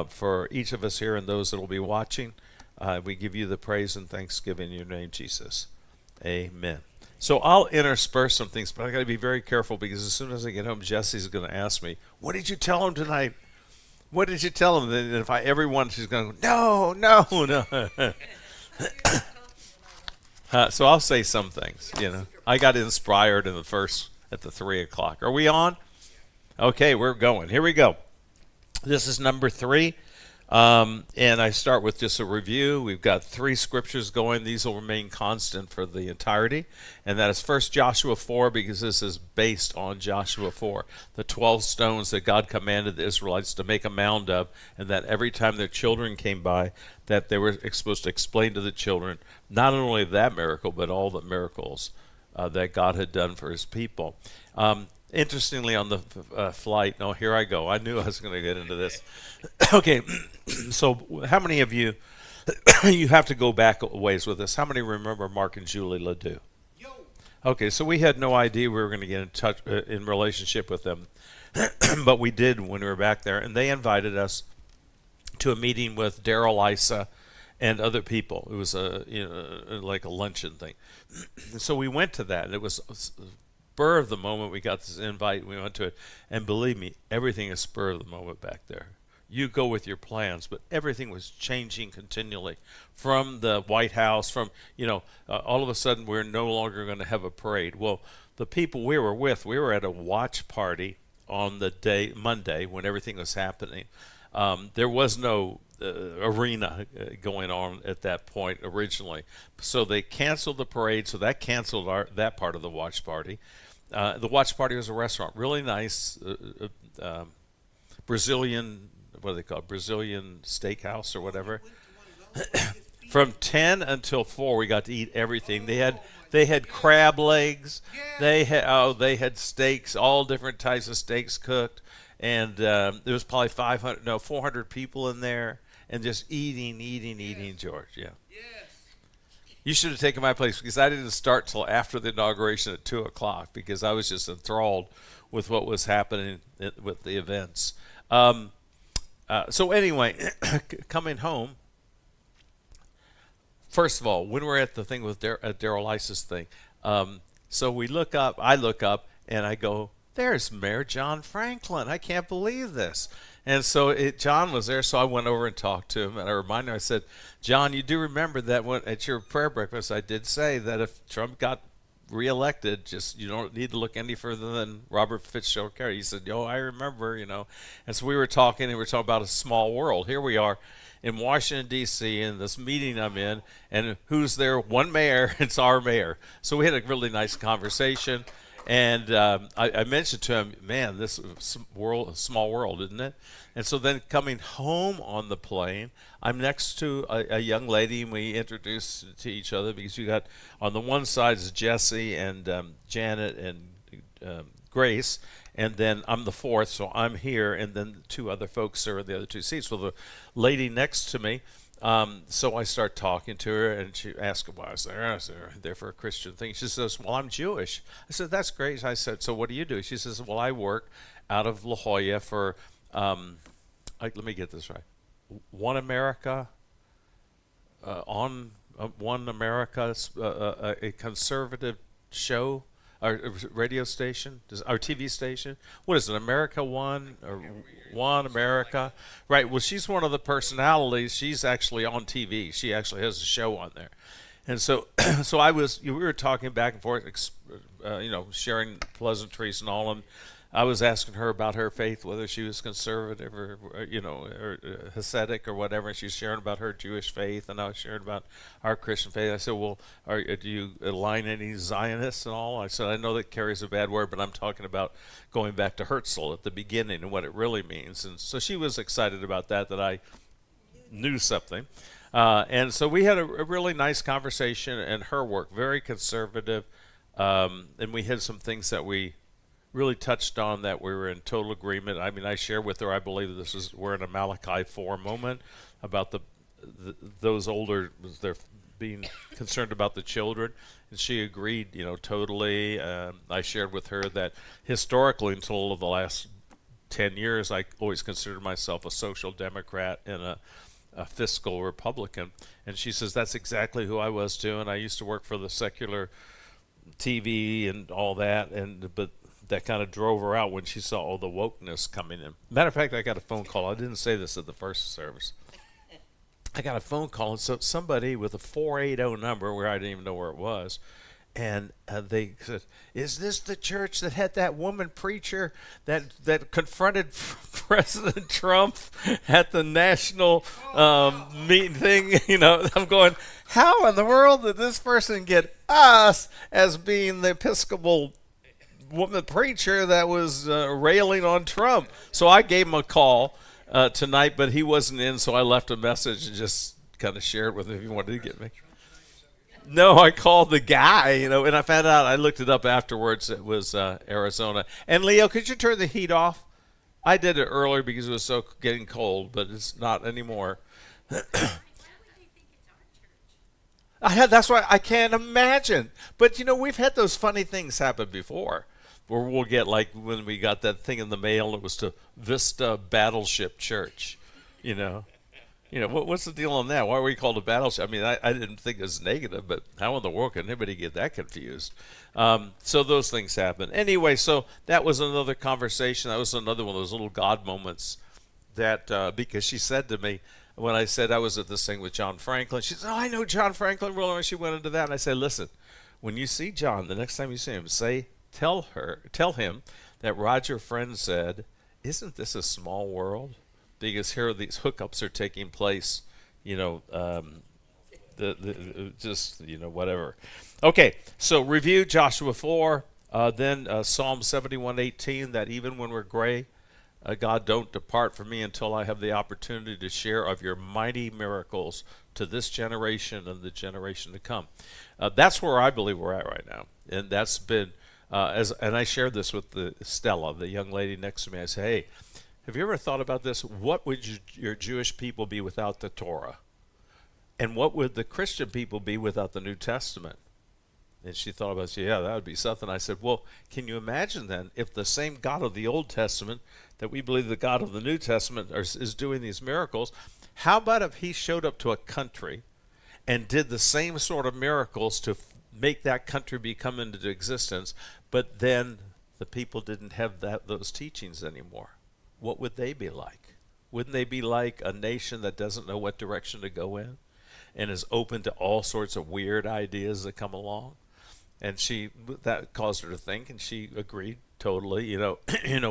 for each of us here and those that will be watching. We give you the praise and thanksgiving in your name, Jesus. Amen. So I'll intersperse some things, but I got to be very careful because as soon as I get home, Jesse's going to ask me, "What did you tell him tonight? What did you tell him?" And if everyone, she's going to go, "No, no, no." So I'll say some things. I got inspired in at the 3 o'clock. Are we on? Okay, we're going. Here we go. This is number 3. And I start with just a review. We've got 3 scriptures going. These will remain constant for the entirety. And that is first Joshua 4, because this is based on Joshua 4. The 12 stones that God commanded the Israelites to make a mound of, and that every time their children came by, that they were supposed to explain to the children not only that miracle, but all the miracles that God had done for his people. Interestingly, on the flight, here I go. I knew I was going to get into this. Okay, so how many of you, you have to go back a ways with this. How many remember Mark and Julie Ledoux? Okay, so we had no idea we were going to get in touch, in relationship with them, but we did when we were back there, and they invited us to a meeting with Daryl Issa and other people. It was like a luncheon thing. So we went to that, and it was spur of the moment. We got this invite, we went to it, and believe me, everything is spur of the moment back there. You go with your plans, but everything was changing continually from the White House, from all of a sudden we're no longer going to have a parade. Well, the people we were with, we were at a watch party on the day Monday when everything was happening. There was no arena going on at that point originally, so they canceled the parade, so that canceled that part of the watch party. The watch party was a restaurant, really nice, Brazilian, what do they call it? Brazilian steakhouse or whatever. From 10 until 4, we got to eat everything. They had crab legs. They had steaks, all different types of steaks cooked, and there was probably 400 people in there, and just eating, George. Yeah. You should have taken my place because I didn't start till after the inauguration at 2 o'clock because I was just enthralled with what was happening with the events. So anyway, coming home, first of all, when we're at the thing with Daryl Issa's thing, so I look up, and I go, "There's Mayor John Franklin. I can't believe this." And so John was there, so I went over and talked to him, and I reminded him, I said, "John, you do remember that at your prayer breakfast, I did say that if Trump got reelected, you don't need to look any further than Robert Fitzgerald Carey." He said, I remember, And so we were talking, and we were talking about a small world. Here we are in Washington, D.C., in this meeting I'm in, and who's there? One mayor. It's our mayor. So we had a really nice conversation. And I mentioned to him, "Man, this is a small world, isn't it?" And so then coming home on the plane, I'm next to a young lady, and we introduced to each other because you got on the one side is Jesse and Janet and Grace, and then I'm the fourth, so I'm here, and then 2 other folks are in the other 2 seats. Well, the lady next to me, so I start talking to her, and she asked why I was there. I said, "There for a Christian thing." She says, "Well, I'm Jewish." I said, "That's great." I said, "So what do you do?" She says, "Well, I work out of La Jolla for, let me get this right, One America, One America, a conservative show, or radio station, or TV station. What is it, America One or One America?" Right. Well, she's one of the personalities. She's actually on TV. She actually has a show on there. And so, we were talking back and forth, sharing pleasantries and all. And I was asking her about her faith, whether she was conservative or Hasidic or whatever. And she's sharing about her Jewish faith, and I was sharing about our Christian faith. I said, "Well, do you align any Zionists and all?" I said, "I know that carries a bad word, but I'm talking about going back to Herzl at the beginning and what it really means." And so she was excited about that I knew something. And so we had a really nice conversation, and her work, very conservative. And we had some things that we really touched on that we were in total agreement. I mean, I shared with her, I believe we're in a Malachi 4 moment about those older, they're being concerned about the children, and she agreed, totally. I shared with her that historically, until the last 10 years, I always considered myself a social democrat and a fiscal Republican. And she says, that's exactly who I was too. And I used to work for the secular TV and all that. But that kind of drove her out when she saw all the wokeness coming in. Matter of fact, I got a phone call. I didn't say this at the first service. I got a phone call, and so somebody with a 480 number where I didn't even know where it was, and they said, "Is this the church that had that woman preacher that confronted President Trump at the national meeting thing?" You know, I'm going, how in the world did this person get us as being the Episcopal woman preacher that was railing on Trump? So I gave him a call tonight, but he wasn't in, so I left a message and just kind of shared with him if he wanted to get me. No, I called the guy, you know, and I found out, I looked it up afterwards, it was Arizona. And Leo, could you turn the heat off? I did it earlier because it was so getting cold, but it's not anymore. That's why I can't imagine. But, you know, we've had those funny things happen before, where we'll get, like when we got that thing in the mail, it was to Vista Battleship Church, you know. You know, what's the deal on that? Why were we called a battleship? I mean, I didn't think it was negative, but how in the world can anybody get that confused? So those things happen. Anyway, so that was another conversation. That was another one of those little God moments that, because she said to me, when I said I was at this thing with John Franklin, she said, "Oh, I know John Franklin." Well, she went into that, and I said, "Listen, when you see John, the next time you see him, tell him that Roger Friend said, 'Isn't this a small world?' Because here these hookups are taking place, you know, just, you know, whatever." Okay, so review Joshua 4, then Psalm 71:18, that even when we're gray, God, don't depart from me until I have the opportunity to share of your mighty miracles to this generation and the generation to come. That's where I believe we're at right now. And that's been, and I shared this with Stella, the young lady next to me. I said, "Hey, have you ever thought about this? What would your Jewish people be without the Torah? And what would the Christian people be without the New Testament?" And she thought about it. Yeah, that would be something. I said, well, can you imagine then if the same God of the Old Testament that we believe the God of the New Testament is doing these miracles, how about if he showed up to a country and did the same sort of miracles to make that country become into existence, but then the people didn't have those teachings anymore? What would they be like? Wouldn't they be like a nation that doesn't know what direction to go in and is open to all sorts of weird ideas that come along? And that caused her to think, and she agreed totally, you know,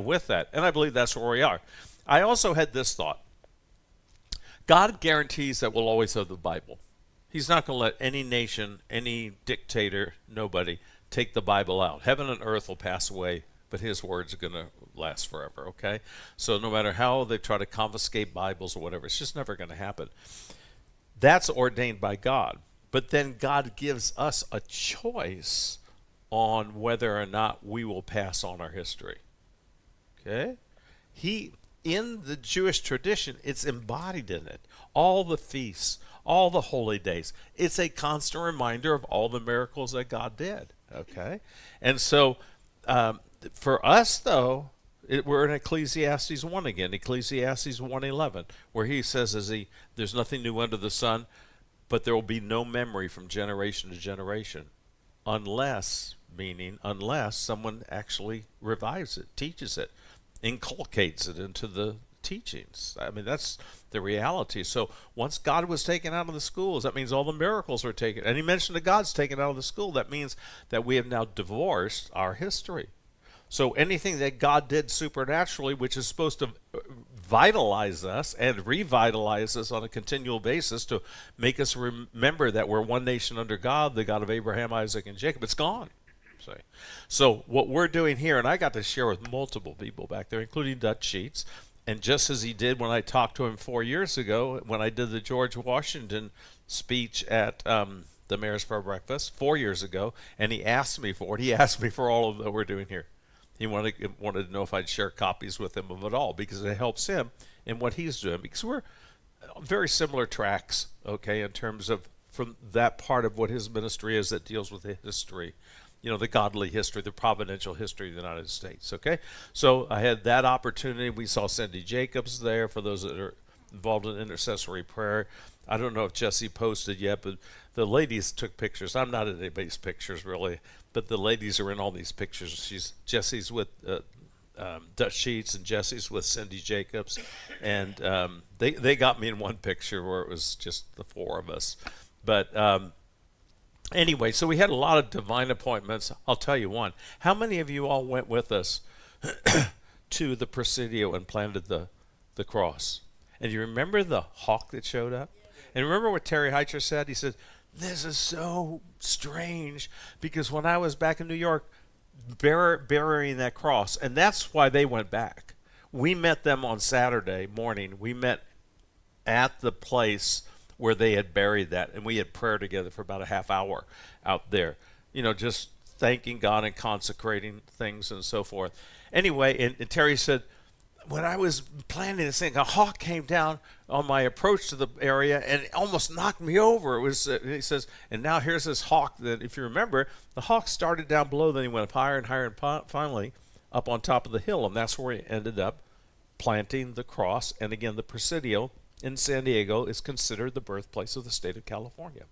with that. And I believe that's where we are. I also had this thought. God guarantees that we'll always have the Bible. He's not going to let any nation, any dictator, nobody take the Bible out. Heaven and earth will pass away, but his words are going to last forever, okay? So no matter how they try to confiscate Bibles or whatever, it's just never going to happen. That's ordained by God. But then God gives us a choice on whether or not we will pass on our history. Okay? In the Jewish tradition, it's embodied in it. All the feasts, all the holy days. It's a constant reminder of all the miracles that God did. Okay? And so, for us, though, we're in Ecclesiastes 1 again, Ecclesiastes 1:11, where he says, there's nothing new under the sun, but there will be no memory from generation to generation, unless someone actually revives it, teaches it, inculcates it into the teachings. I mean, that's the reality. So once God was taken out of the schools, that means all the miracles were taken. And he mentioned that God's taken out of the school. That means that we have now divorced our history. So anything that God did supernaturally, which is supposed to vitalize us and revitalize us on a continual basis to make us remember that we're one nation under God, the God of Abraham, Isaac, and Jacob, it's gone. So what we're doing here, and I got to share with multiple people back there, including Dutch Sheets, and just as he did when I talked to him 4 years ago, when I did the George Washington speech at the Mayor's for Breakfast 4 years ago, and he asked me for it. He asked me for all of that we're doing here. He wanted to know if I'd share copies with him of it all, because it helps him in what he's doing. Because we're very similar tracks, okay, in terms of from that part of what his ministry is that deals with the history the godly history, the providential history of the United States. Okay, so I had that opportunity. We saw Cindy Jacobs there. For those that are involved in intercessory prayer, I don't know if Jesse posted yet, but the ladies took pictures. I'm not in anybody's pictures really, but the ladies are in all these pictures. Jesse's with Dutch Sheets, and Jesse's with Cindy Jacobs, and they got me in one picture where it was just the four of us. But anyway, so we had a lot of divine appointments. I'll tell you one. How many of you all went with us to the Presidio and planted the cross? And you remember the hawk that showed up? And remember what Terry Heicher said? He said, this is so strange because when I was back in New York burying that cross, and that's why they went back. We met them on Saturday morning. We met at the place where they had buried that, and we had prayer together for about a half hour out there, just thanking God and consecrating things and so forth. Anyway, and Terry said, when I was planning this thing, a hawk came down on my approach to the area and it almost knocked me over. It was, he says, and now here's this hawk that, if you remember, the hawk started down below, then he went up higher and higher, and finally up on top of the hill, and that's where he ended up planting the cross. And again, the Presidio in San Diego is considered the birthplace of the state of California.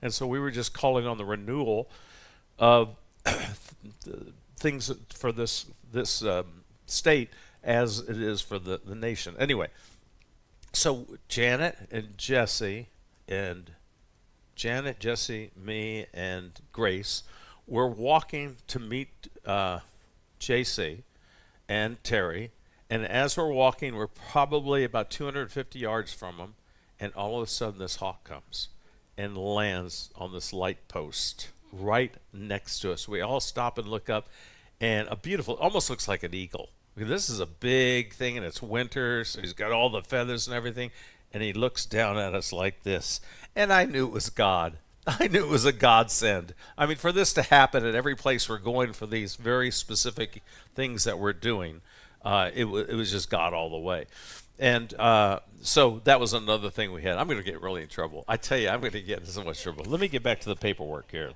And so we were just calling on the renewal of things for this state as it is for the nation. Anyway, so Janet, Jesse, me, and Grace were walking to meet JC and Terry. And as we're walking, we're probably about 250 yards from them, and all of a sudden this hawk comes and lands on this light post right next to us. We all stop and look up, and a beautiful, almost looks like an eagle. This is a big thing, and it's winter, so he's got all the feathers and everything, and he looks down at us like this. And I knew it was God. I knew it was a godsend. I mean, for this to happen at every place we're going for these very specific things that we're doing, it was just God all the way. And so that was another thing we had. I'm going to get really in trouble. I tell you, I'm going to get in so much trouble. Let me get back to the paperwork here.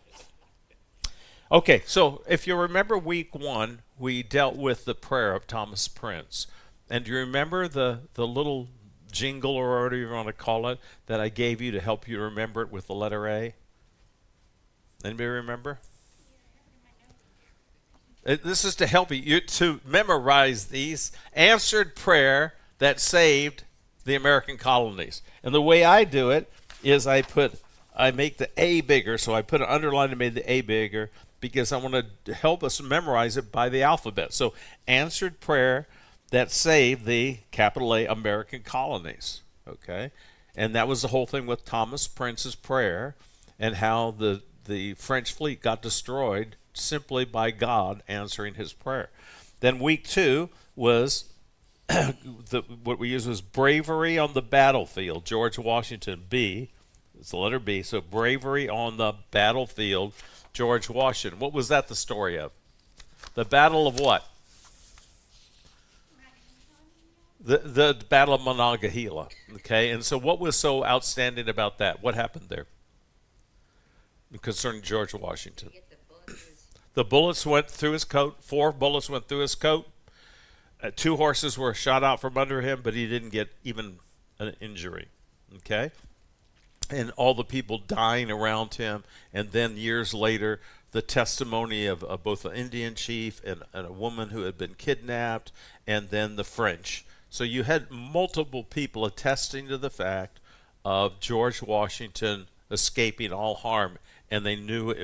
Okay, so if you remember week 1, we dealt with the prayer of Thomas Prince. And do you remember the little jingle, or whatever you want to call it, that I gave you to help you remember it with the letter A? Anybody remember? This is to help you to memorize these. Answered prayer that saved the American colonies. And the way I do it is I make the A bigger, so I put an underline and made the A bigger, because I want to help us memorize it by the alphabet. So, answered prayer that saved the capital A American colonies. Okay? And that was the whole thing with Thomas Prince's prayer, and how the French fleet got destroyed simply by God answering his prayer. Then week 2 was what we used was bravery on the battlefield. George Washington, B. It's the letter B. So bravery on the battlefield, George Washington. What was that the story of? The Battle of what? The Battle of Monongahela. Okay, and so what was so outstanding about that? What happened there concerning George Washington? The bullets went through his coat. 4 bullets went through his coat. 2 horses were shot out from under him, but he didn't get even an injury. Okay? And all the people dying around him, and then years later, the testimony of both an Indian chief and a woman who had been kidnapped, and then the French. So you had multiple people attesting to the fact of George Washington escaping all harm, and they knew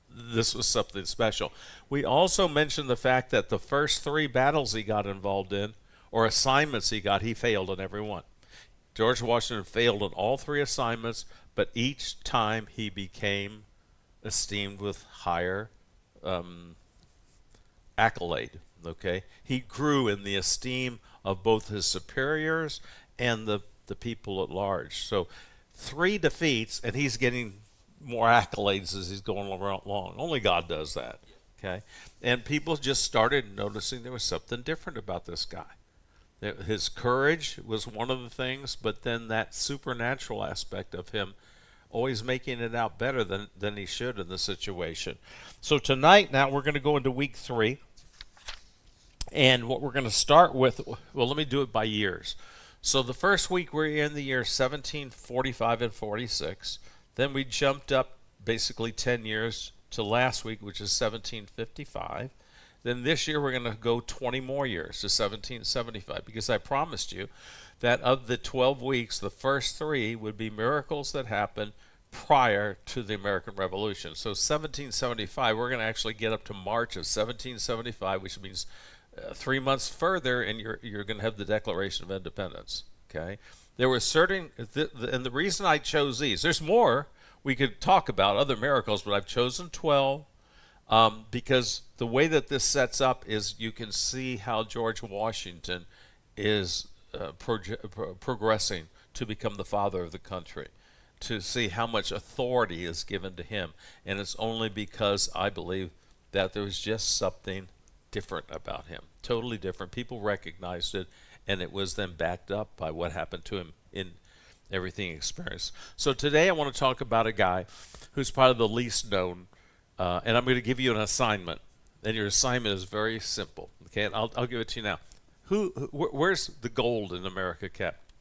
this was something special. We also mentioned the fact that the first 3 battles he got involved in, or assignments he got, he failed in every one. George Washington failed in all 3 assignments, but each time he became esteemed with higher accolade. Okay, he grew in the esteem of both his superiors and the people at large. So 3 defeats, and he's getting more accolades as he's going along. Only God does that. Okay, and people just started noticing there was something different about this guy. His courage was one of the things, but then that supernatural aspect of him always making it out better than he should in the situation. So tonight, now we're going to go into week 3. And what we're going to start with, well, let me do it by years. So the first week we're in the year 1745 and 46. Then we jumped up basically 10 years to last week, which is 1755. Then this year we're going to go 20 more years to 1775, because I promised you that of the 12 weeks, the first 3 would be miracles that happened prior to the American Revolution. So 1775, we're going to actually get up to March of 1775, which means 3 months further, and you're going to have the Declaration of Independence. Okay, there were certain, and the reason I chose these, there's more we could talk about other miracles, but I've chosen 12 because the way that this sets up is you can see how George Washington is progressing to become the father of the country, to see how much authority is given to him, and it's only because I believe that there was just something different about him, totally different. People recognized it, and it was then backed up by what happened to him in everything he experienced. So today I want to talk about a guy who's probably the least known, and I'm going to give you an assignment, and your assignment is very simple. Okay, and I'll give it to you now. Where's the gold in America kept?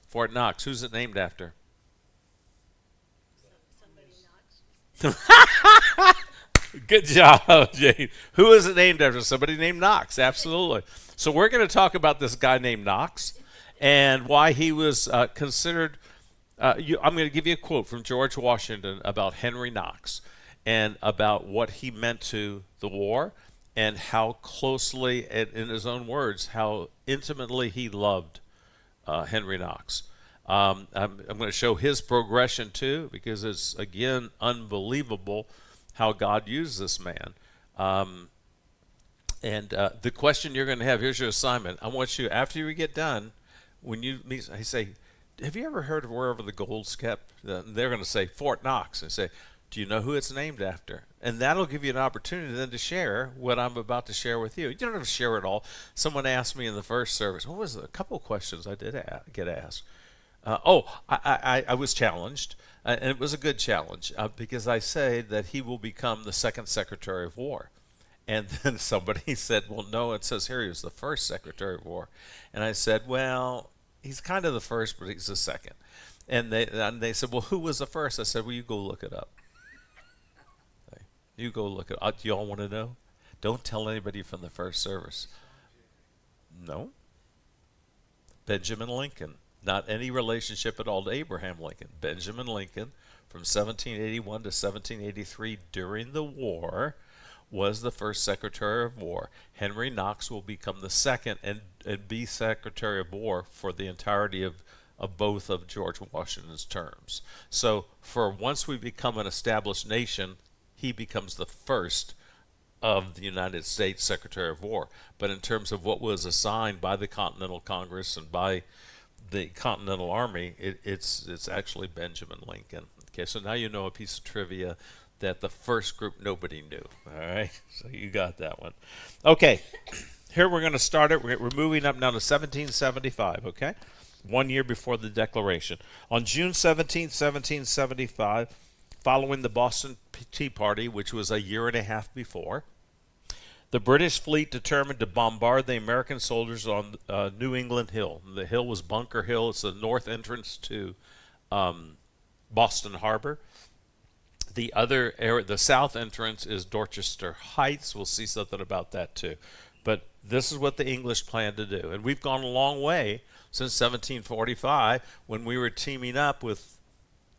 Fort Knox. Who's it named after? Somebody Knox. Good job, Jane. Who is it named after? Somebody named Knox. Absolutely. So we're going to talk about this guy named Knox and why he was considered. I'm going to give you a quote from George Washington about Henry Knox and about what he meant to the war and how closely, in his own words, how intimately he loved Henry Knox. I'm going to show his progression too, because it's, again, unbelievable how God used this man. And the question you're going to have, here's your assignment. I want you, after you get done, when you meet, I say, have you ever heard of wherever the gold's kept? They're going to say Fort Knox. And say, do you know who it's named after? And that'll give you an opportunity then to share what I'm about to share with you. You don't have to share it all. Someone asked me in the first service, what was it? A couple of questions I did get asked. I was challenged, and it was a good challenge, because I say that he will become the second Secretary of War. And then somebody said, well, no, it says here he was the first Secretary of War. And I said, well, he's kind of the first, but he's the second. And they said, well, who was the first? I said, well, you go look it up. You go look it up. Do you all want to know? Don't tell anybody from the first service. No. Benjamin Lincoln. Not any relationship at all to Abraham Lincoln. Benjamin Lincoln, from 1781 to 1783 during the war, was the first Secretary of War. Henry Knox will become the second and be Secretary of War for the entirety of both of George Washington's terms. So for once we become an established nation, he becomes the first of the United States Secretary of War. But in terms of what was assigned by the Continental Congress and by the Continental Army, it's actually Benjamin Lincoln. Okay, so now you know a piece of trivia that the first group nobody knew. All right, so you got that one. Okay, here we're going to start it. We're moving up now to 1775, okay? 1 year before the Declaration. On June 17th, 1775, following the Boston Tea Party, which was a year and a half before, the British fleet determined to bombard the American soldiers on New England Hill. The hill was Bunker Hill. It's the north entrance to Boston Harbor. The other area, the south entrance, is Dorchester Heights. We'll see something about that too. But this is what the English planned to do. And we've gone a long way since 1745, when we were teaming up with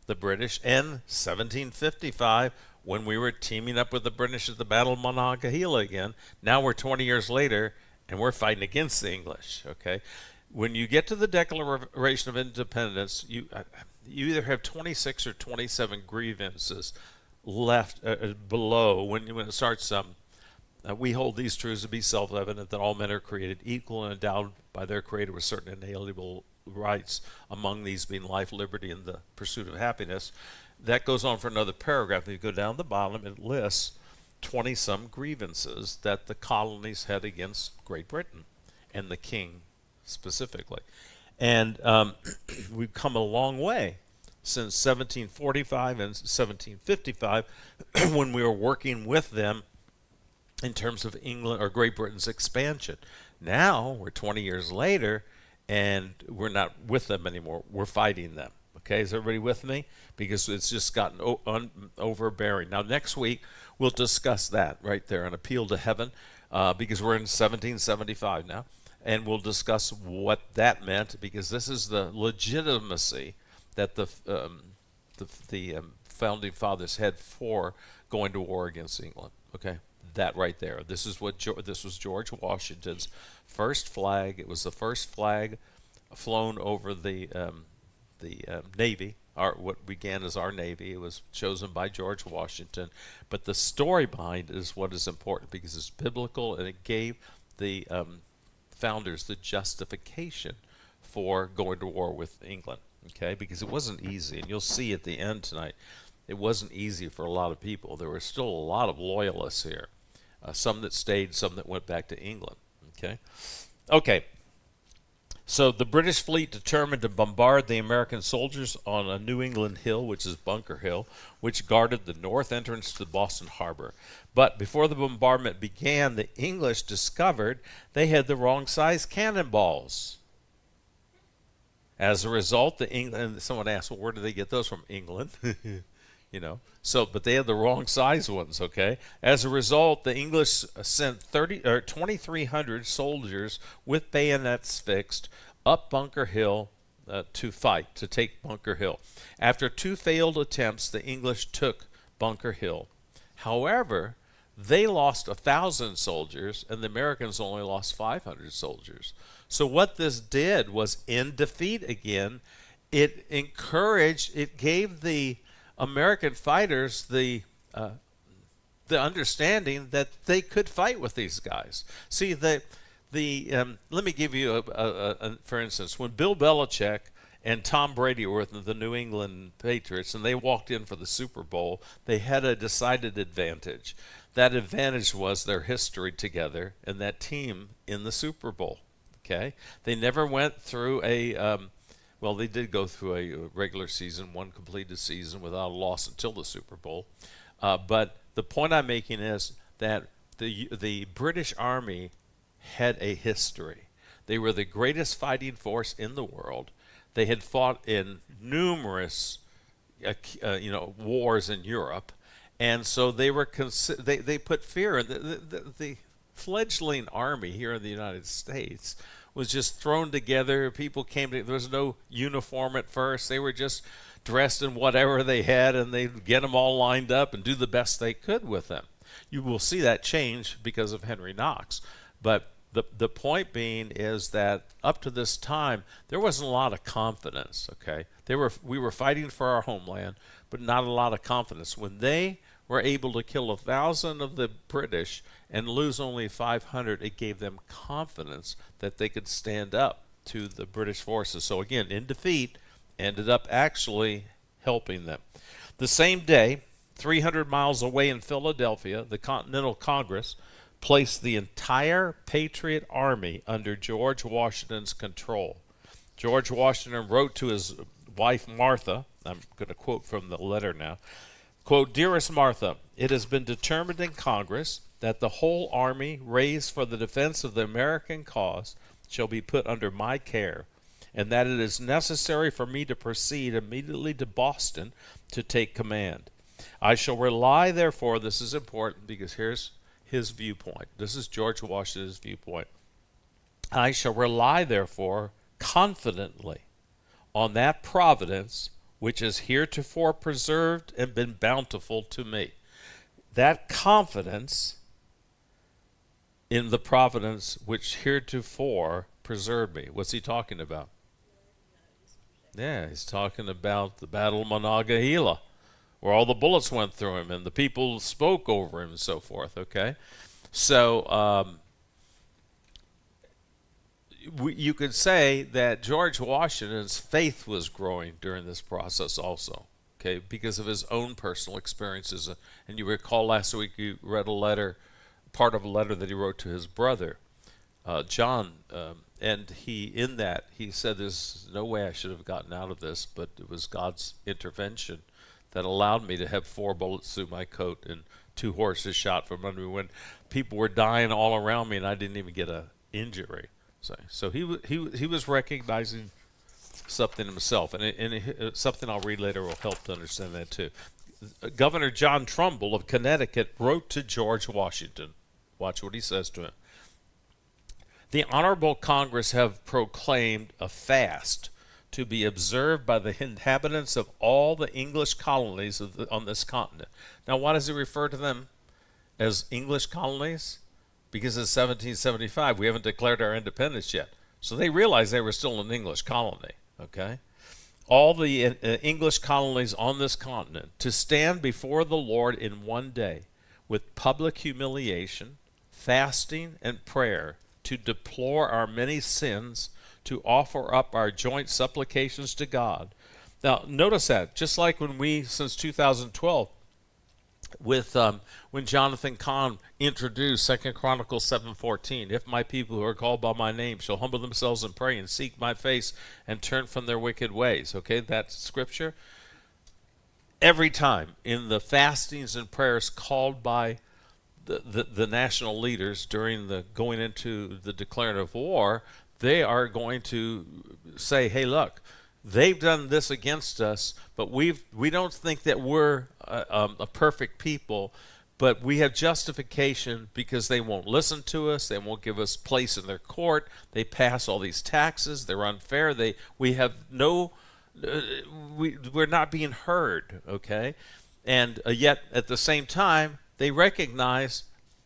the British, and 1755, when we were teaming up with the British at the Battle of Monongahela again. Now we're 20 years later, and we're fighting against the English, okay? When you get to the Declaration of Independence, you either have 26 or 27 grievances left below when it starts. We hold these truths to be self-evident, that all men are created equal and endowed by their Creator with certain inalienable rights, among these being life, liberty, and the pursuit of happiness. That goes on for another paragraph. If you go down the bottom, it lists 20-some grievances that the colonies had against Great Britain and the king specifically. And we've come a long way since 1745 and 1755 when we were working with them in terms of England or Great Britain's expansion. Now we're 20 years later and we're not with them anymore. We're fighting them. Okay, is everybody with me? Because it's just gotten overbearing. Now, next week, we'll discuss that right there, an appeal to heaven, because we're in 1775 now, and we'll discuss what that meant, because this is the legitimacy that the founding fathers had for going to war against England. Okay, that right there. This is what this was George Washington's first flag. It was the first flag flown over the Navy, what began as our Navy. It was chosen by George Washington. But the story behind it is what is important, because it's biblical, and it gave the founders the justification for going to war with England. Okay, because it wasn't easy, and you'll see at the end tonight, it wasn't easy for a lot of people. There were still a lot of loyalists here, some that stayed, some that went back to England. Okay. So the British fleet determined to bombard the American soldiers on a New England hill, which is Bunker Hill, which guarded the north entrance to Boston Harbor. But before the bombardment began, the English discovered they had the wrong size cannonballs. As a result, and someone asked, well, where did they get those from? England. But they had the wrong size ones, okay? As a result, the English sent 2,300 soldiers with bayonets fixed up Bunker Hill to take Bunker Hill. After 2 failed attempts, the English took Bunker Hill. However, they lost 1,000 soldiers, and the Americans only lost 500 soldiers. So what this did was, in defeat again, it gave the American fighters the understanding that they could fight with these guys. See, let me give you for instance, when Bill Belichick and Tom Brady were with the New England Patriots and they walked in for the Super Bowl, they had a decided advantage. That advantage was their history together and that team in the Super Bowl. Okay, they never went through well, they did go through a regular season, one completed season without a loss until the Super Bowl. But the point I'm making is that the British Army had a history. They were the greatest fighting force in the world. They had fought in numerous, wars in Europe, and so they were they put fear in the fledgling army here in the United States. Was just thrown together. People came to, there was no uniform at first. They were just dressed in whatever they had, and they'd get them all lined up and do the best they could with them. You will see that change because of Henry Knox. But the point being is that up to this time, there wasn't a lot of confidence, okay? We were fighting for our homeland, but not a lot of confidence. When they were able to kill 1,000 of the British and lose only 500, it gave them confidence that they could stand up to the British forces. So again, in defeat, ended up actually helping them. The same day, 300 miles away in Philadelphia, the Continental Congress placed the entire Patriot Army under George Washington's control. George Washington wrote to his wife Martha, I'm going to quote from the letter now, quote, "Dearest Martha, it has been determined in Congress that the whole army raised for the defense of the American cause shall be put under my care, and that it is necessary for me to proceed immediately to Boston to take command. I shall rely, therefore," this is important because here's his viewpoint. This is George Washington's viewpoint. "I shall rely, therefore, confidently on that providence which has heretofore preserved and been bountiful to me." That confidence in the providence which heretofore preserved me. What's he talking about? Yeah, he's talking about the Battle of Monongahela, where all the bullets went through him and the people spoke over him and so forth, okay? So you could say that George Washington's faith was growing during this process also, okay, because of his own personal experiences. And you recall last week you read a letter, part of a letter that he wrote to his brother, John, And he said, there's no way I should have gotten out of this, but it was God's intervention that allowed me to have 4 bullets through my coat and 2 horses shot from under me when people were dying all around me and I didn't even get a injury. So he was recognizing something himself, and something I'll read later will help to understand that too. Governor John Trumbull of Connecticut wrote to George Washington. Watch what he says to him. The Honorable Congress have proclaimed a fast to be observed by the inhabitants of all the English colonies on this continent. Now, why does he refer to them as English colonies? Because in 1775, we haven't declared our independence yet. So they realized they were still an English colony, okay? All the English colonies on this continent to stand before the Lord in one day with public humiliation, fasting, and prayer to deplore our many sins, to offer up our joint supplications to God. Now, notice that, just like when we, since 2012, with when Jonathan Cahn introduced 2 Chronicles 7:14, if my people who are called by my name shall humble themselves and pray and seek my face and turn from their wicked ways. Okay, that's scripture. Every time in the fastings and prayers called by the national leaders during the going into the declaring of war, they are going to say, hey, look, they've done this against us, but we don't think that we're a perfect people, but we have justification because they won't listen to us, they won't give us place in their court, they pass all these taxes, they're unfair, we have no, we're not being heard, okay? And yet at the same time, they recognize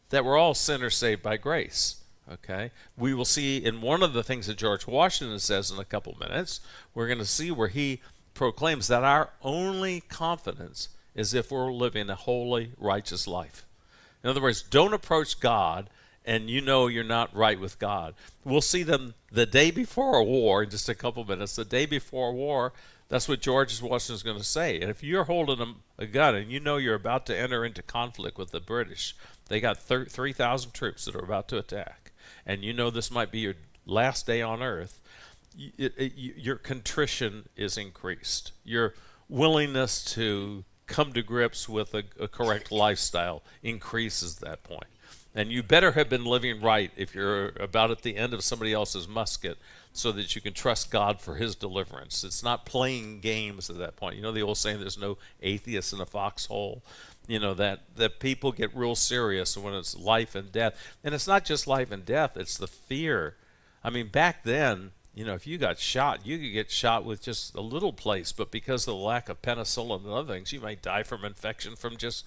that we're all sinners saved by grace. Okay, we will see in one of the things that George Washington says in a couple minutes, we're going to see where he proclaims that our only confidence is if we're living a holy, righteous life. In other words, don't approach God and you know you're not right with God. We'll see them the day before a war, in just a couple minutes, the day before war. That's what George Washington is going to say. And if you're holding a gun and you know you're about to enter into conflict with the British, they got 3,000 troops that are about to attack, and you know this might be your last day on earth, your contrition is increased. Your willingness to come to grips with a correct lifestyle increases at that point. And you better have been living right if you're about at the end of somebody else's musket so that you can trust God for his deliverance. It's not playing games at that point. You know the old saying, there's no atheist in a foxhole? You know, that people get real serious when it's life and death. And it's not just life and death, it's the fear. I mean, back then, you know, if you got shot, you could get shot with just a little place, but because of the lack of penicillin and other things, you might die from infection from just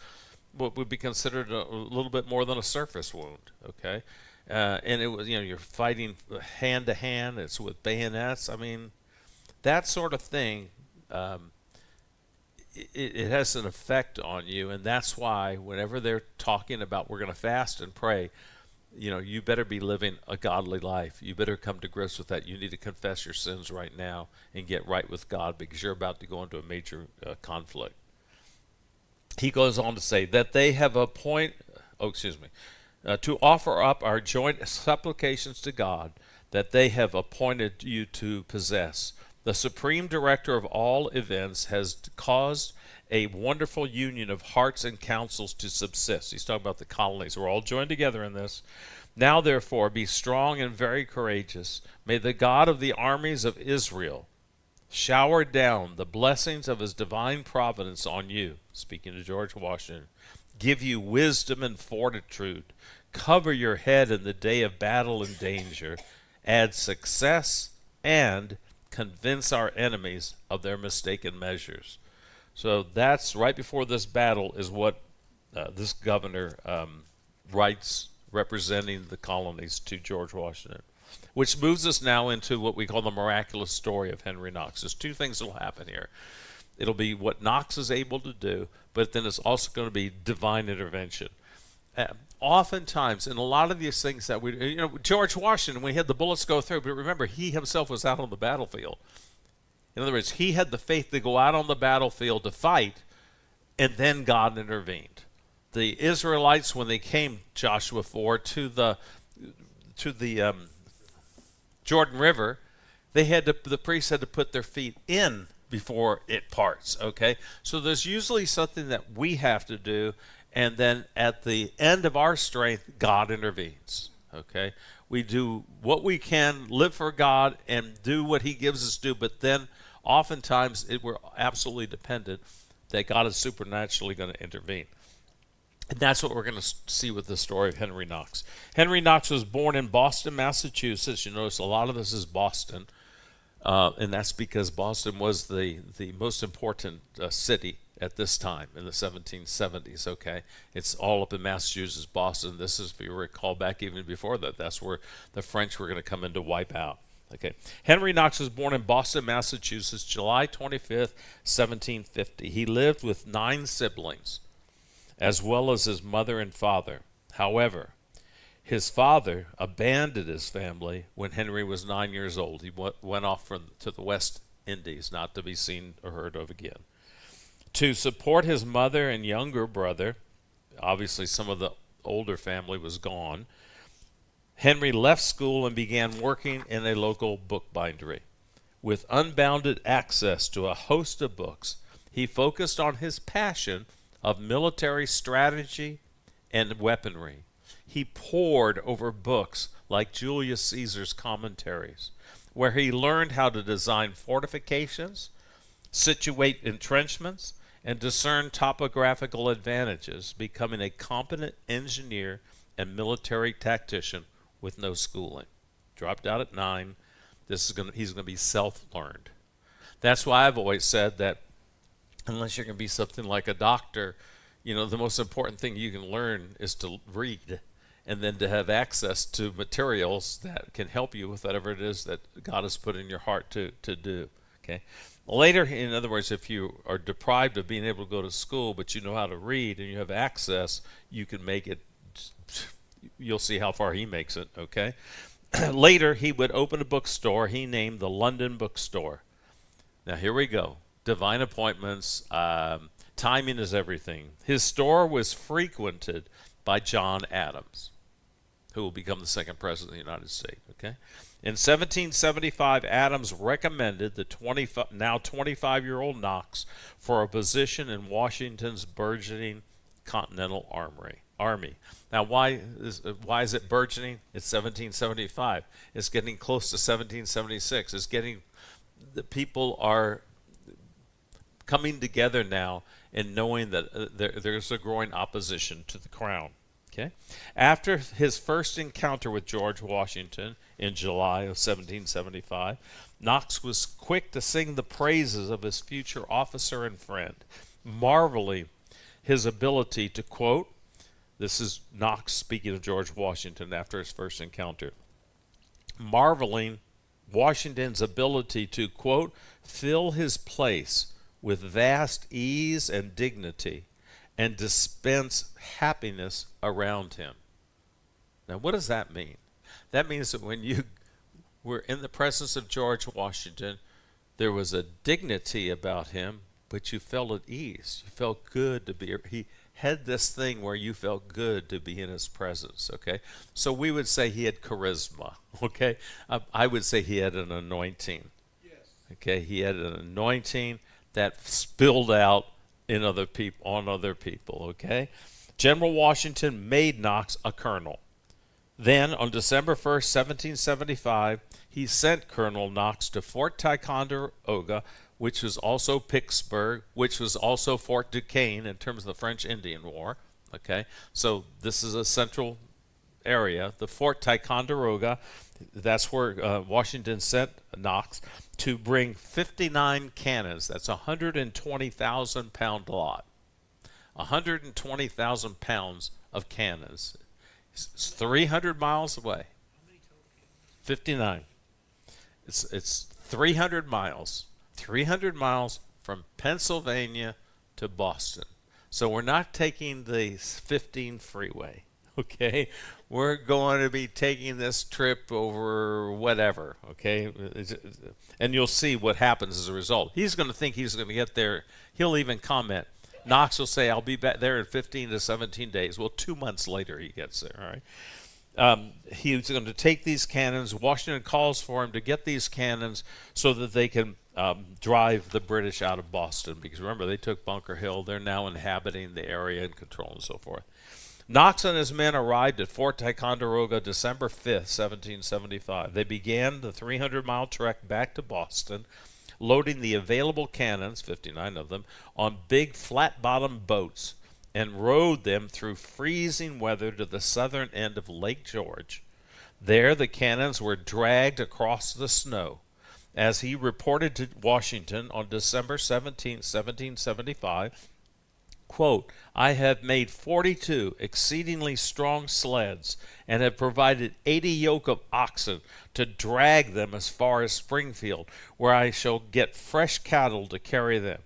what would be considered a little bit more than a surface wound, okay? And it was, you know, you're fighting hand to hand, it's with bayonets. I mean, that sort of thing, it has an effect on you, and that's why whenever they're talking about we're going to fast and pray, you know, you better be living a godly life. You better come to grips with that. You need to confess your sins right now and get right with God because you're about to go into a major conflict. He goes on to say that they have to offer up our joint supplications to God that they have appointed you to possess. The supreme director of all events has caused a wonderful union of hearts and counsels to subsist. He's talking about the colonies. We're all joined together in this. Now, therefore, be strong and very courageous. May the God of the armies of Israel shower down the blessings of his divine providence on you, speaking to George Washington, give you wisdom and fortitude, cover your head in the day of battle and danger, add success, and convince our enemies of their mistaken measures. So that's right before this battle is what this governor writes representing the colonies to George Washington, which moves us now into what we call the miraculous story of Henry Knox. There's two things that will happen here. It'll be what Knox is able to do, but then it's also going to be divine intervention. Oftentimes, in a lot of these things that we, you know, George Washington, we had the bullets go through, but remember, he himself was out on the battlefield. In other words, he had the faith to go out on the battlefield to fight, and then God intervened. The Israelites, when they came, Joshua 4, to the Jordan River, the priests had to put their feet in before it parts. Okay, so there's usually something that we have to do, and then at the end of our strength, God intervenes. Okay, we do what we can, live for God, and do what He gives us to do. But then, oftentimes, we're absolutely dependent that God is supernaturally going to intervene. And that's what we're going to see with the story of Henry Knox. Henry Knox was born in Boston, Massachusetts. You notice a lot of this is Boston. And that's because Boston was the most important city at this time in the 1770s, okay? It's all up in Massachusetts, Boston. This is, if you recall back even before that, that's where the French were going to come in to wipe out, okay? Henry Knox was born in Boston, Massachusetts, July 25th, 1750. He lived with 9 siblings, as well as his mother and father. However, his father abandoned his family when Henry was 9 years old. He went off to the West Indies, not to be seen or heard of again. To support his mother and younger brother, obviously some of the older family was gone, Henry left school and began working in a local bookbindery. With unbounded access to a host of books, he focused on his passion of military strategy and weaponry. He pored over books like Julius Caesar's commentaries, where he learned how to design fortifications, situate entrenchments, and discern topographical advantages, becoming a competent engineer and military tactician with no schooling. Dropped out at 9. He's going to be self-learned. That's why I've always said that unless you're going to be something like a doctor, the most important thing you can learn is to read, and then to have access to materials that can help you with whatever it is that God has put in your heart to do. Okay. Later, in other words, if you are deprived of being able to go to school, but you know how to read and you have access, you can make it. You'll see how far he makes it. Okay. Later, he would open a bookstore he named the London Bookstore. Now, here we go. Divine appointments. Timing is everything. His store was frequented by John Adams, who will become the second president of the United States. Okay, in 1775, Adams recommended the now 25-year-old Knox for a position in Washington's burgeoning Continental Army. Now, why is it burgeoning? It's 1775. It's getting close to 1776. The people are coming together now and knowing that there's a growing opposition to the crown. Okay. After his first encounter with George Washington in July of 1775, Knox was quick to sing the praises of his future officer and friend, marveling his ability to quote, this is Knox speaking of George Washington after his first encounter, marveling Washington's ability to, quote, fill his place with vast ease and dignity, and dispense happiness around him. Now, what does that mean? That means that when you were in the presence of George Washington, there was a dignity about him, but you felt at ease. You felt good to be. He had this thing where you felt good to be in his presence. Okay, so we would say he had charisma. Okay, I would say he had an anointing. Yes. Okay, he had an anointing that spilled out on other people, okay? General Washington made Knox a colonel. Then, on December 1st, 1775, he sent Colonel Knox to Fort Ticonderoga, which was also Vicksburg, which was also Fort Duquesne in terms of the French Indian War, okay? So this is a central area. The Fort Ticonderoga, that's where Washington sent Knox to bring 59 cannons. That's a 120,000-pound lot. 120,000 pounds of cannons. It's 300 miles away. 59. It's 300 miles. 300 miles from Pennsylvania to Boston. So we're not taking the 15 freeway, okay? We're going to be taking this trip over whatever, okay? And you'll see what happens as a result. He's going to think he's going to get there. He'll even comment. Knox will say, I'll be back there in 15 to 17 days. Well, 2 months later he gets there, all right? He was going to take these cannons. Washington calls for him to get these cannons so that they can drive the British out of Boston. Because remember, they took Bunker Hill. They're now inhabiting the area and control and so forth. Knox and his men arrived at Fort Ticonderoga December 5th, 1775. They began the 300-mile trek back to Boston, loading the available cannons, 59 of them, on big flat-bottomed boats, and rowed them through freezing weather to the southern end of Lake George. There the cannons were dragged across the snow. As he reported to Washington on December 17, 1775, quote, I have made 42 exceedingly strong sleds and have provided 80 yoke of oxen to drag them as far as Springfield, where I shall get fresh cattle to carry them.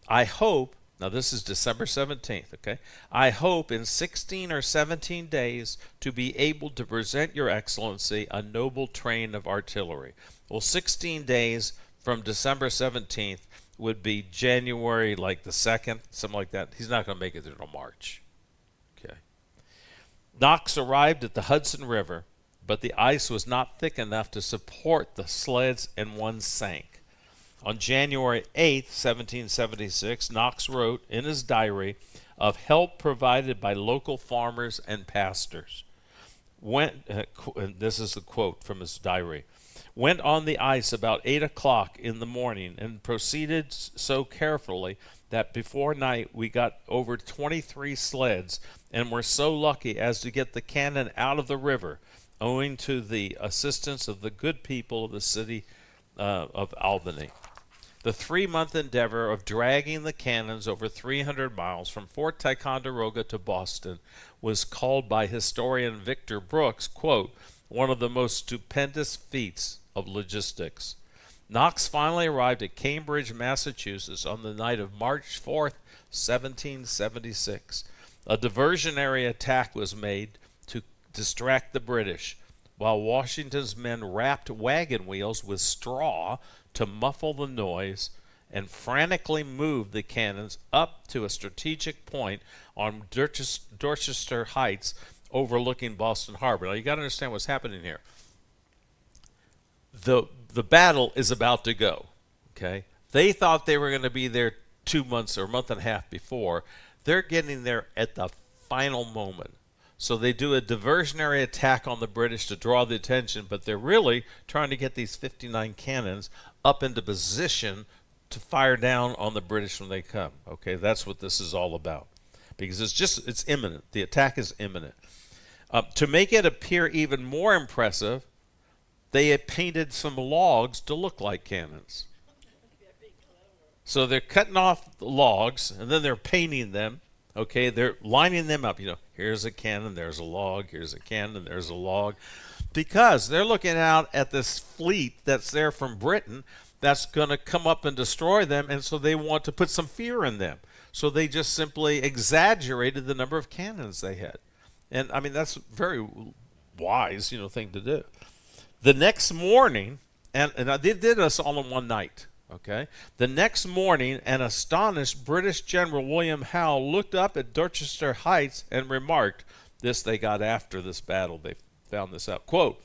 I hope, now this is December 17th, okay? I hope in 16 or 17 days to be able to present your excellency a noble train of artillery. Well, 16 days from December 17th would be January like the 2nd, something like that. He's not going to make it there until March. Okay. Knox arrived at the Hudson River, but the ice was not thick enough to support the sleds, and one sank. On January 8, 1776, Knox wrote in his diary of help provided by local farmers and pastors. This is the quote from his diary. Went on the ice about 8 o'clock in the morning and proceeded so carefully that before night we got over 23 sleds and were so lucky as to get the cannon out of the river, owing to the assistance of the good people of the city of Albany. The 3-month endeavor of dragging the cannons over 300 miles from Fort Ticonderoga to Boston was called by historian Victor Brooks, quote, one of the most stupendous feats of logistics. Knox finally arrived at Cambridge, Massachusetts on the night of March 4th, 1776. A diversionary attack was made to distract the British, while Washington's men wrapped wagon wheels with straw to muffle the noise and frantically moved the cannons up to a strategic point on Dorchester Heights overlooking Boston Harbor. Now you got to understand what's happening here. The battle is about to go. Okay, they thought they were going to be there 2 months or a month and a half before. They're getting there at the final moment. So they do a diversionary attack on the British to draw the attention, but they're really trying to get these 59 cannons up into position to fire down on the British when they come. Okay, that's what this is all about. Because it's imminent. The attack is imminent. To make it appear even more impressive, they had painted some logs to look like cannons. So they're cutting off the logs, and then they're painting them. Okay, they're lining them up. You know, here's a cannon, there's a log, here's a cannon, there's a log. Because they're looking out at this fleet that's there from Britain that's going to come up and destroy them, and so they want to put some fear in them. So they just simply exaggerated the number of cannons they had. And, I mean, that's a very wise, thing to do. The next morning, and they did this all in one night. Okay. The next morning, an astonished British General William Howe looked up at Dorchester Heights and remarked, this they got after this battle, they found this out, quote,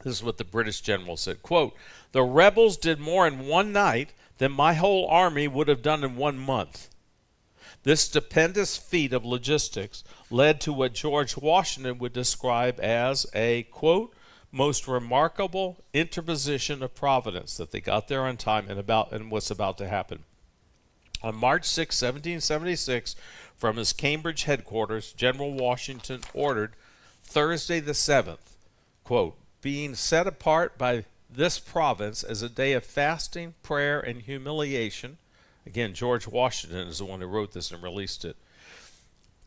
this is what the British general said, quote, the rebels did more in one night than my whole army would have done in 1 month. This stupendous feat of logistics led to what George Washington would describe as a, quote, most remarkable interposition of Providence, that they got there on time and what's about to happen. On March 6, 1776, from his Cambridge headquarters, General Washington ordered Thursday the 7th, quote, being set apart by this province as a day of fasting, prayer, and humiliation. Again, George Washington is the one who wrote this and released it.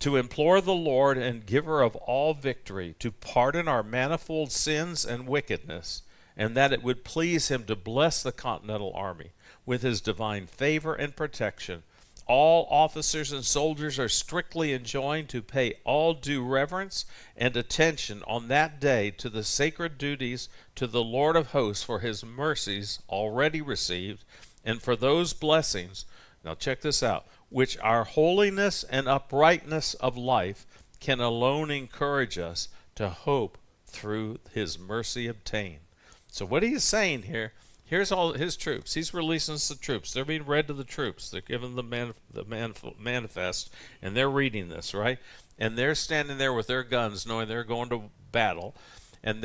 To implore the Lord and giver of all victory to pardon our manifold sins and wickedness, and that it would please him to bless the Continental Army with his divine favor and protection. All officers and soldiers are strictly enjoined to pay all due reverence and attention on that day to the sacred duties to the Lord of hosts for his mercies already received, and for those blessings, now check this out, which our holiness and uprightness of life can alone encourage us to hope through his mercy obtain. So what he's saying here, here's all his troops. He's releasing the troops. They're being read to the troops. They're giving the manifest, and they're reading this, right? And they're standing there with their guns, knowing they're going to battle. And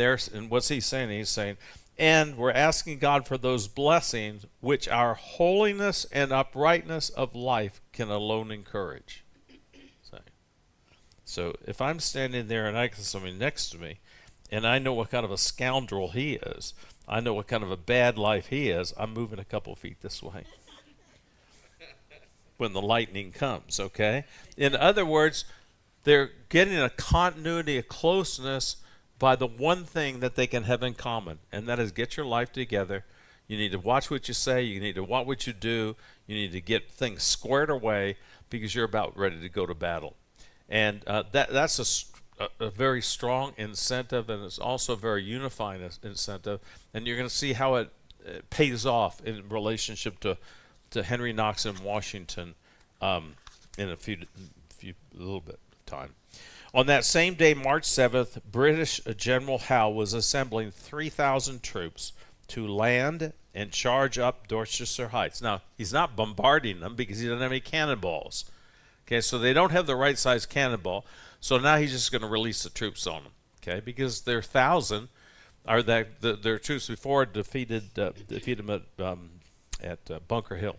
what's he saying? He's saying, and we're asking God for those blessings which our holiness and uprightness of life can alone encourage. So if I'm standing there and I have somebody next to me, and I know what kind of a scoundrel he is, I know what kind of a bad life he is, I'm moving a couple feet this way when the lightning comes, okay? In other words, they're getting a continuity, a closeness by the one thing that they can have in common, and that is get your life together. You need to watch what you say. You need to watch what you do. You need to get things squared away because you're about ready to go to battle. And that's a very strong incentive, and it's also a very unifying incentive. And you're going to see how it pays off in relationship to Henry Knox in Washington in a little bit of time. On that same day, March 7th, British General Howe was assembling 3,000 troops to land and charge up Dorchester Heights. Now, he's not bombarding them because he doesn't have any cannonballs. Okay, so they don't have the right size cannonball. So now he's just going to release the troops on them. Okay, because their 1,000 are their troops before defeated them at Bunker Hill.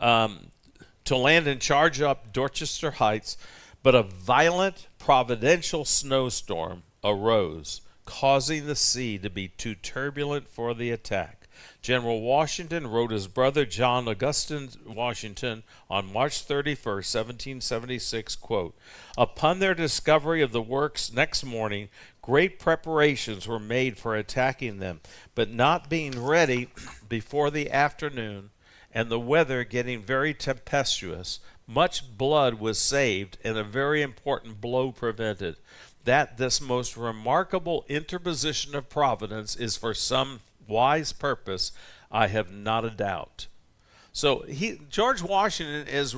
To land and charge up Dorchester Heights, but a violent providential snowstorm arose, causing the sea to be too turbulent for the attack. General Washington wrote his brother John Augustine Washington on March 31st, 1776, quote, "Upon their discovery of the works next morning, great preparations were made for attacking them, but not being ready before the afternoon, and the weather getting very tempestuous, much blood was saved and a very important blow prevented. That this most remarkable interposition of Providence is for some wise purpose, I have not a doubt." So George Washington is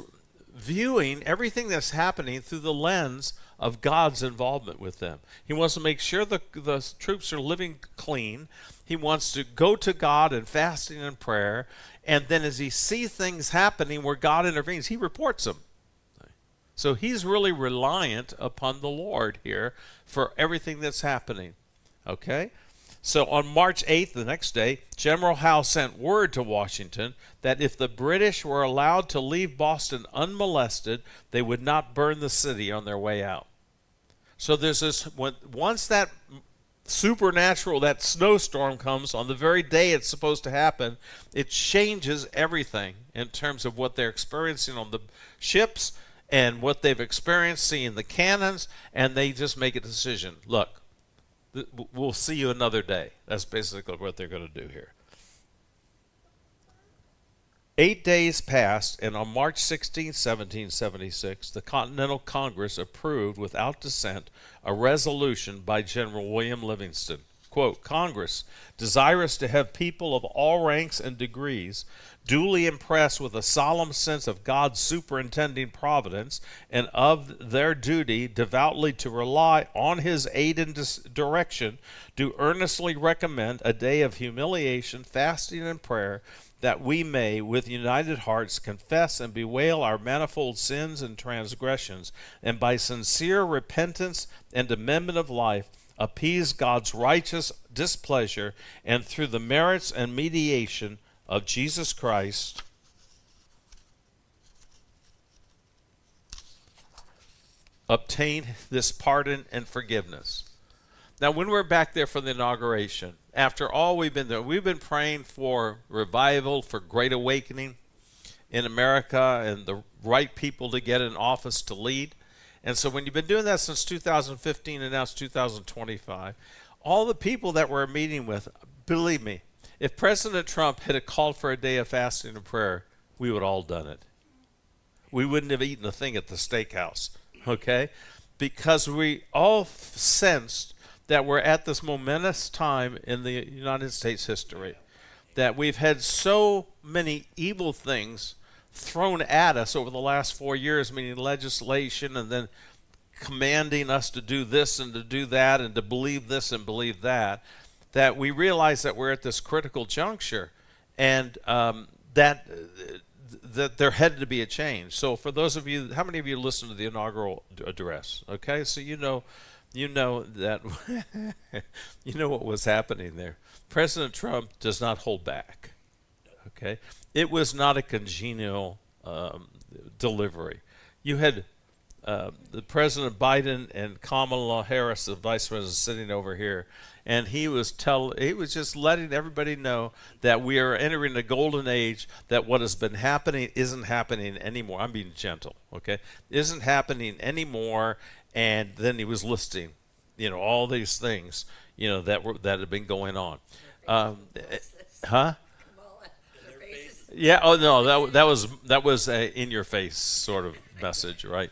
viewing everything that's happening through the lens of God's involvement with them. He wants to make sure the troops are living clean. He wants to go to God in fasting and prayer. And then as he sees things happening where God intervenes, he reports them. So he's really reliant upon the Lord here for everything that's happening. Okay? So on March 8th, the next day, General Howe sent word to Washington that if the British were allowed to leave Boston unmolested, they would not burn the city on their way out. So there's this, once that supernatural, that snowstorm comes on the very day it's supposed to happen, it changes everything in terms of what they're experiencing on the ships and what they've experienced seeing the cannons, and they just make a decision. Look, we'll see you another day. That's basically what they're going to do here. 8 days passed, and on March 16, 1776, the Continental Congress approved without dissent a resolution by General William Livingston. Quote, "Congress, desirous to have people of all ranks and degrees, duly impressed with a solemn sense of God's superintending providence and of their duty devoutly to rely on his aid and direction, do earnestly recommend a day of humiliation, fasting, and prayer, that we may, with united hearts, confess and bewail our manifold sins and transgressions, and by sincere repentance and amendment of life, appease God's righteous displeasure, and through the merits and mediation of Jesus Christ, obtain this pardon and forgiveness." Now, when we're back there for the inauguration, after all we've been praying for revival, for great awakening in America, and the right people to get in office to lead. And so when you've been doing that since 2015 and now it's 2025, all the people that we're meeting with, believe me, if President Trump had called for a day of fasting and prayer, we would have all done it. We wouldn't have eaten a thing at the steakhouse, okay? Because we all sensed that we're at this momentous time in the United States history, that we've had so many evil things thrown at us over the last 4 years, meaning legislation and then commanding us to do this and to do that and to believe this and believe that, that we realize that we're at this critical juncture, and that there had to be a change. So for those of you, how many of you listened to the inaugural address? Okay, so you know that you know what was happening there. President Trump does not hold back. Okay, it was not a congenial delivery. You had the President Biden and Kamala Harris, the Vice President, sitting over here, and he was just letting everybody know that we are entering a golden age. That what has been happening isn't happening anymore. I'm being gentle, okay? Isn't happening anymore. And then he was listing, all these things, that had been going on. Huh? Yeah. Oh no, that was a in your face sort of message, right?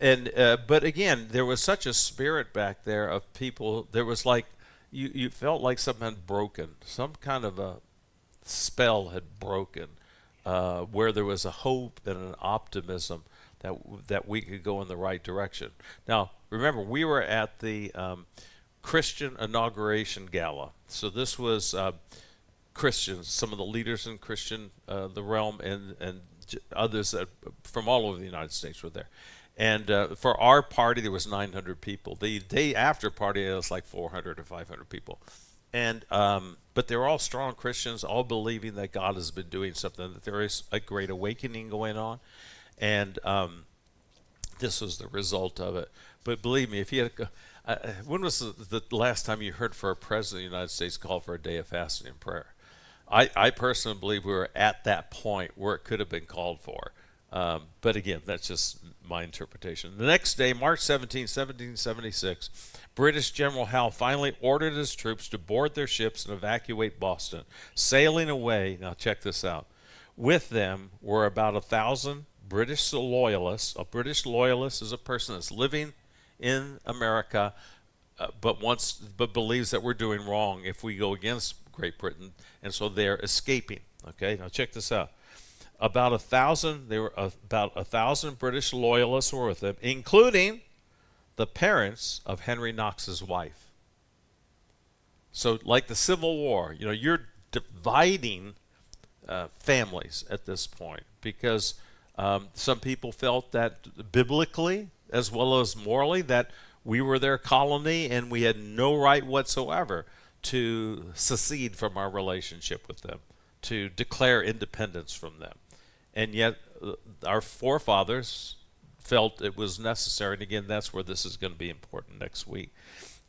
And but again, there was such a spirit back there of people. There was like you felt like something had broken, some kind of a spell had broken, where there was a hope and an optimism that we could go in the right direction. Now, remember, we were at the Christian inauguration gala, so this was Christians, some of the leaders in Christian the realm, and others from all over the United States were there. And for our party, there was 900 people. The day after party, it was like 400 or 500 people. And but they're all strong Christians, all believing that God has been doing something, that there is a great awakening going on. And this was the result of it. But believe me, if you had, when was the last time you heard for a president of the United States call for a day of fasting and prayer? I personally believe we were at that point where it could have been called for. But again, that's just my interpretation. The next day, March 17, 1776, British General Howe finally ordered his troops to board their ships and evacuate Boston. Sailing away, now check this out, with them were about 1,000 British loyalists. A British loyalist is a person that's living in America, but believes that we're doing wrong if we go against Great Britain, and so they're escaping. Okay, now check this out. About 1,000, there were about 1,000 British loyalists were with them, including the parents of Henry Knox's wife. So, like the Civil War, you're dividing families at this point, because some people felt that biblically as well as morally that we were their colony and we had no right whatsoever to secede from our relationship with them, to declare independence from them. And yet our forefathers felt it was necessary. And again, that's where this is going to be important next week.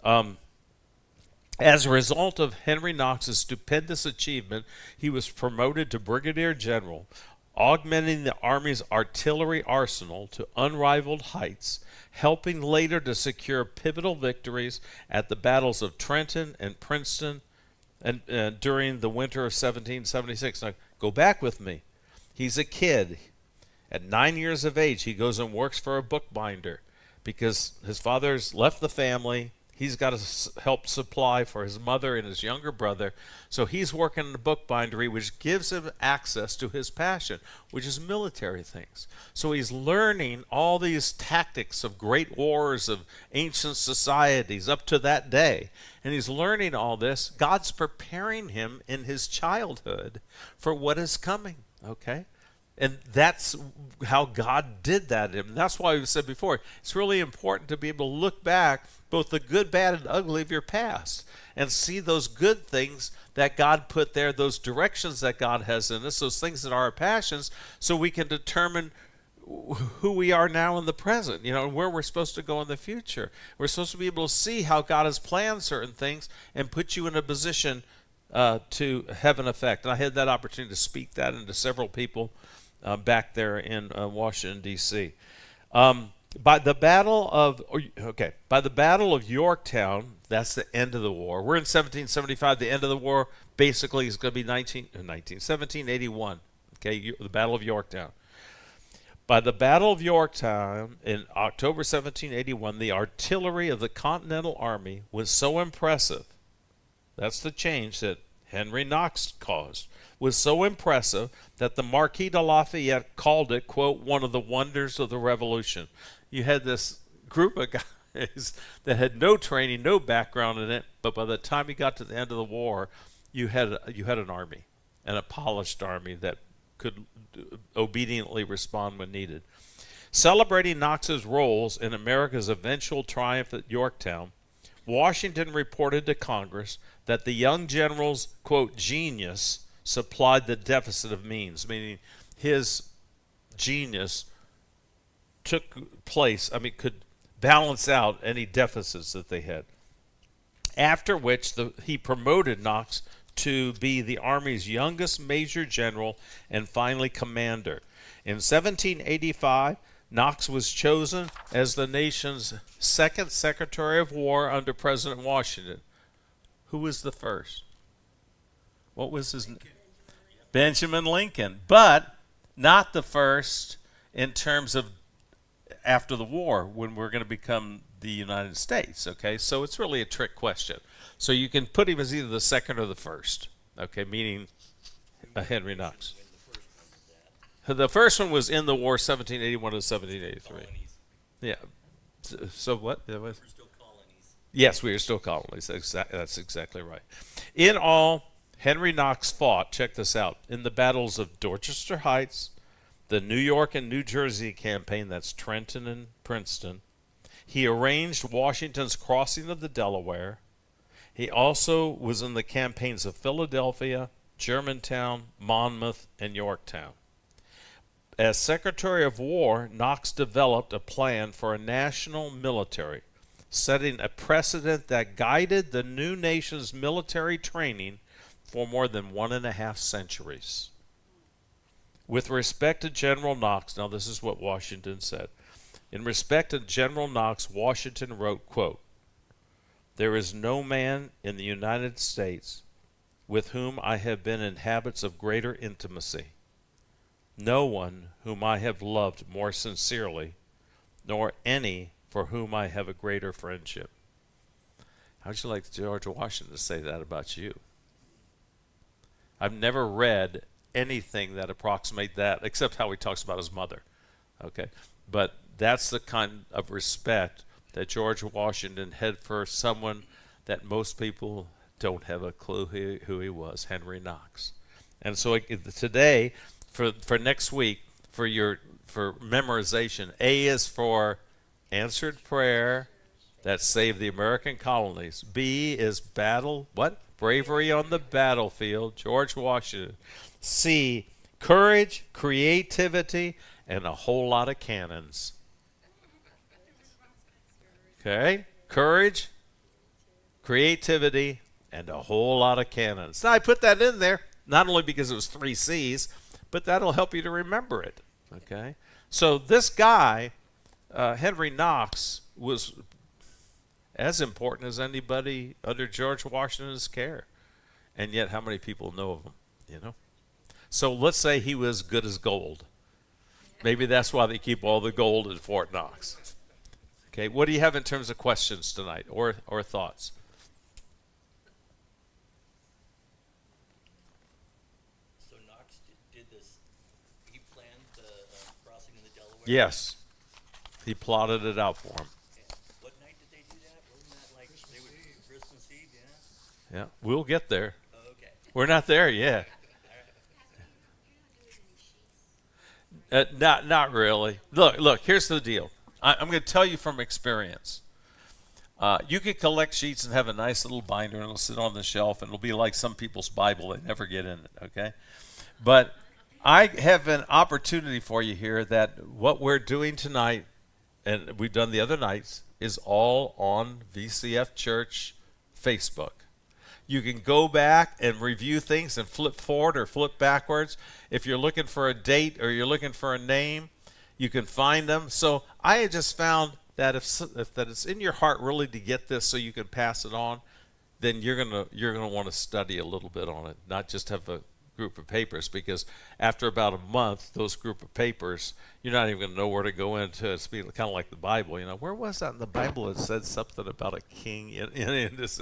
As a result of Henry Knox's stupendous achievement, he was promoted to brigadier general, augmenting the Army's artillery arsenal to unrivaled heights, helping later to secure pivotal victories at the battles of Trenton and Princeton and during the winter of 1776. Now, go back with me. He's a kid. At 9 years of age, he goes and works for a bookbinder because his father's left the family. He's got to help supply for his mother and his younger brother. So he's working in the bookbindery, which gives him access to his passion, which is military things. So he's learning all these tactics of great wars of ancient societies up to that day. And he's learning all this. God's preparing him in his childhood for what is coming. Okay? And that's how God did that. And that's why we said before, it's really important to be able to look back, both the good, bad, and ugly of your past, and see those good things that God put there, those directions that God has in us, those things that are our passions, so we can determine who we are now in the present, and where we're supposed to go in the future. We're supposed to be able to see how God has planned certain things and put you in a position to have an effect. And I had that opportunity to speak that into several people back there in Washington, D.C. By the Battle of Yorktown, that's the end of the war. We're in 1775. The end of the war basically is going to be 1781. Okay, the Battle of Yorktown. By the Battle of Yorktown in October 1781, the artillery of the Continental Army was so impressive. That's the change that Henry Knox caused. Was so impressive that the Marquis de Lafayette called it, quote, one of the wonders of the Revolution. You had this group of guys that had no training, no background in it, but by the time you got to the end of the war, you had an army, and a polished army that could obediently respond when needed. Celebrating Knox's roles in America's eventual triumph at Yorktown, Washington reported to Congress that the young general's, quote, genius supplied the deficit of means, meaning his genius took place, could balance out any deficits that they had. After which he promoted Knox to be the Army's youngest major general and finally commander. In 1785, Knox was chosen as the nation's second Secretary of War under President Washington. Who was the first? What was his name? Benjamin Lincoln. But not the first in terms of after the war when we're going to become the United States. Okay, so it's really a trick question. So you can put him as either the second or the first. Okay, meaning Henry Knox. The first one was in the war, 1781 to 1783. Colonies. Yeah. So what? That was? We're still colonies. Yes, we are still colonies. That's exactly right. In all, Henry Knox fought, check this out, in the battles of Dorchester Heights, the New York and New Jersey campaign, that's Trenton and Princeton. He arranged Washington's crossing of the Delaware. He also was in the campaigns of Philadelphia, Germantown, Monmouth, and Yorktown. As Secretary of War, Knox developed a plan for a national military, setting a precedent that guided the new nation's military training for more than 1.5 centuries. With respect to General Knox, now this is what Washington said. In respect to General Knox, Washington wrote, quote, "There is no man in the United States with whom I have been in habits of greater intimacy, no one whom I have loved more sincerely, nor any for whom I have a greater friendship." How'd you like George Washington to say that about you? I've never read anything that approximate that, except how he talks about his mother. Okay, but that's the kind of respect that George Washington had for someone that most people don't have a clue who he was, Henry Knox. And so today, for next week, for memorization, A is for answered prayer that saved the American colonies. B is battle, what? Bravery on the battlefield, George Washington. C, courage, creativity, and a whole lot of cannons. Okay? Courage, creativity, and a whole lot of cannons. Now, I put that in there, not only because it was 3 C's, but that'll help you to remember it. Okay? So this guy, Henry Knox, was as important as anybody under George Washington's care. And yet, how many people know of him? You know? So let's say he was good as gold. Maybe that's why they keep all the gold in Fort Knox. Okay, what do you have in terms of questions tonight or thoughts? So Knox did this. He planned the crossing of the Delaware. Yes, he plotted it out for him. Yeah. What night did they do that? Wasn't that like they would Christmas Eve? Yeah. Yeah, we'll get there. Okay. We're not there yet. Not really. Look. Here's the deal. I'm going to tell you from experience. You could collect sheets and have a nice little binder, and it'll sit on the shelf, and it'll be like some people's Bible. They never get in it, okay? But I have an opportunity for you here that what we're doing tonight, and we've done the other nights, is all on VCF Church Facebook. You can go back and review things and flip forward or flip backwards. If you're looking for a date or you're looking for a name, you can find them. So I just found that if that it's in your heart really to get this so you can pass it on, then you're gonna want to study a little bit on it, not just have a group of papers, because after about a month, those group of papers, you're not even going to know where to go into. It's kind of like the Bible. You know, where was that in the Bible? It said something about a king in this.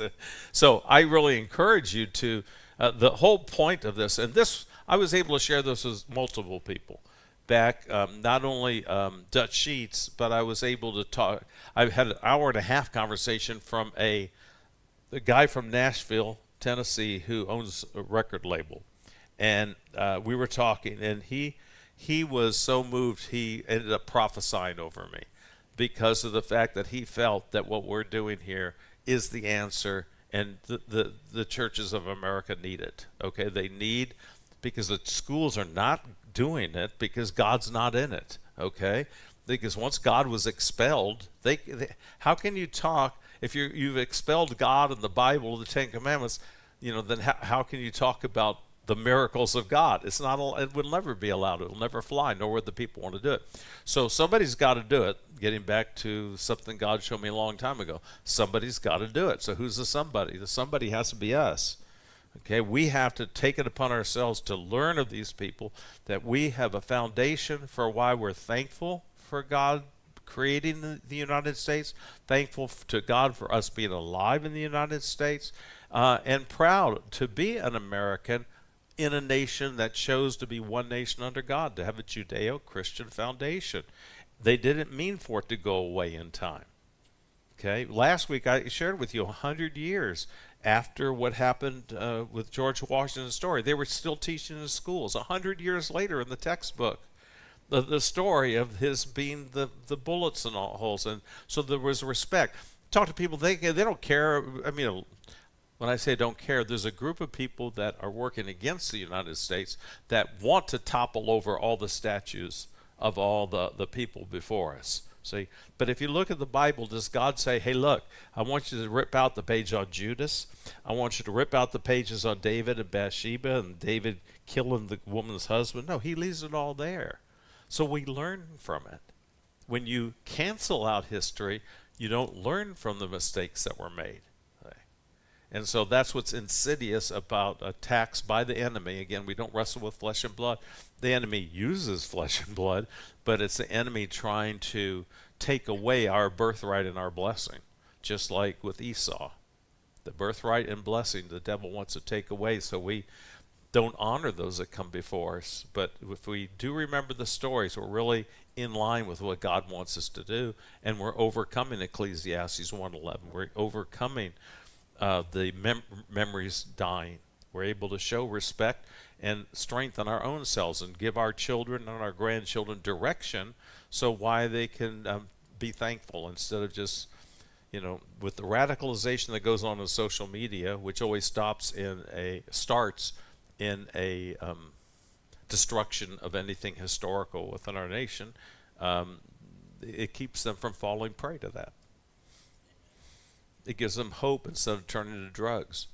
So I really encourage you to, the whole point of this, and this, I was able to share this with multiple people back not only Dutch sheets, but I was able to talk. I had an hour and a half conversation from a guy from Nashville, Tennessee, who owns a record label, and we were talking, and he was so moved he ended up prophesying over me because of the fact that he felt that what we're doing here is the answer, and the churches of America need it. Okay, they need, because the schools are not doing it because God's not in it. Okay, because once God was expelled, they how can you talk if you've expelled God and the Bible, the Ten Commandments? Then how can you talk about the miracles of God? It's not. It will never be allowed. It will never fly. Nor would the people want to do it. So somebody's got to do it. Getting back to something God showed me a long time ago, somebody's got to do it. So who's the somebody? The somebody has to be us. Okay, we have to take it upon ourselves to learn of these people, that we have a foundation for why we're thankful for God creating the United States, thankful to God for us being alive in the United States, and proud to be an American in a nation that chose to be one nation under God, to have a Judeo-Christian foundation. They didn't mean for it to go away in time. Okay, last week I shared with you 100 years after what happened with George Washington's story. They were still teaching in schools 100 years later in the textbook the story of his being the bullets and all holes. And so there was respect. Talk to people, they don't care. I mean, when I say don't care, there's a group of people that are working against the United States that want to topple over all the statues of all the people before us. See, but if you look at the Bible, does God say, hey, look, I want you to rip out the page on Judas. I want you to rip out the pages on David and Bathsheba and David killing the woman's husband? No, he leaves it all there. So we learn from it. When you cancel out history, you don't learn from the mistakes that were made. And so that's what's insidious about attacks by the enemy. Again, we don't wrestle with flesh and blood. The enemy uses flesh and blood, but it's the enemy trying to take away our birthright and our blessing, just like with Esau. The birthright and blessing the devil wants to take away, so we don't honor those that come before us. But if we do remember the stories, we're really in line with what God wants us to do, and we're overcoming Ecclesiastes 1:11. We're overcoming the memories dying. We're able to show respect and strengthen our own selves and give our children and our grandchildren direction, so why they can be thankful instead of just, with the radicalization that goes on in social media, which always starts in a destruction of anything historical within our nation. It keeps them from falling prey to that. It gives them hope instead of turning to drugs.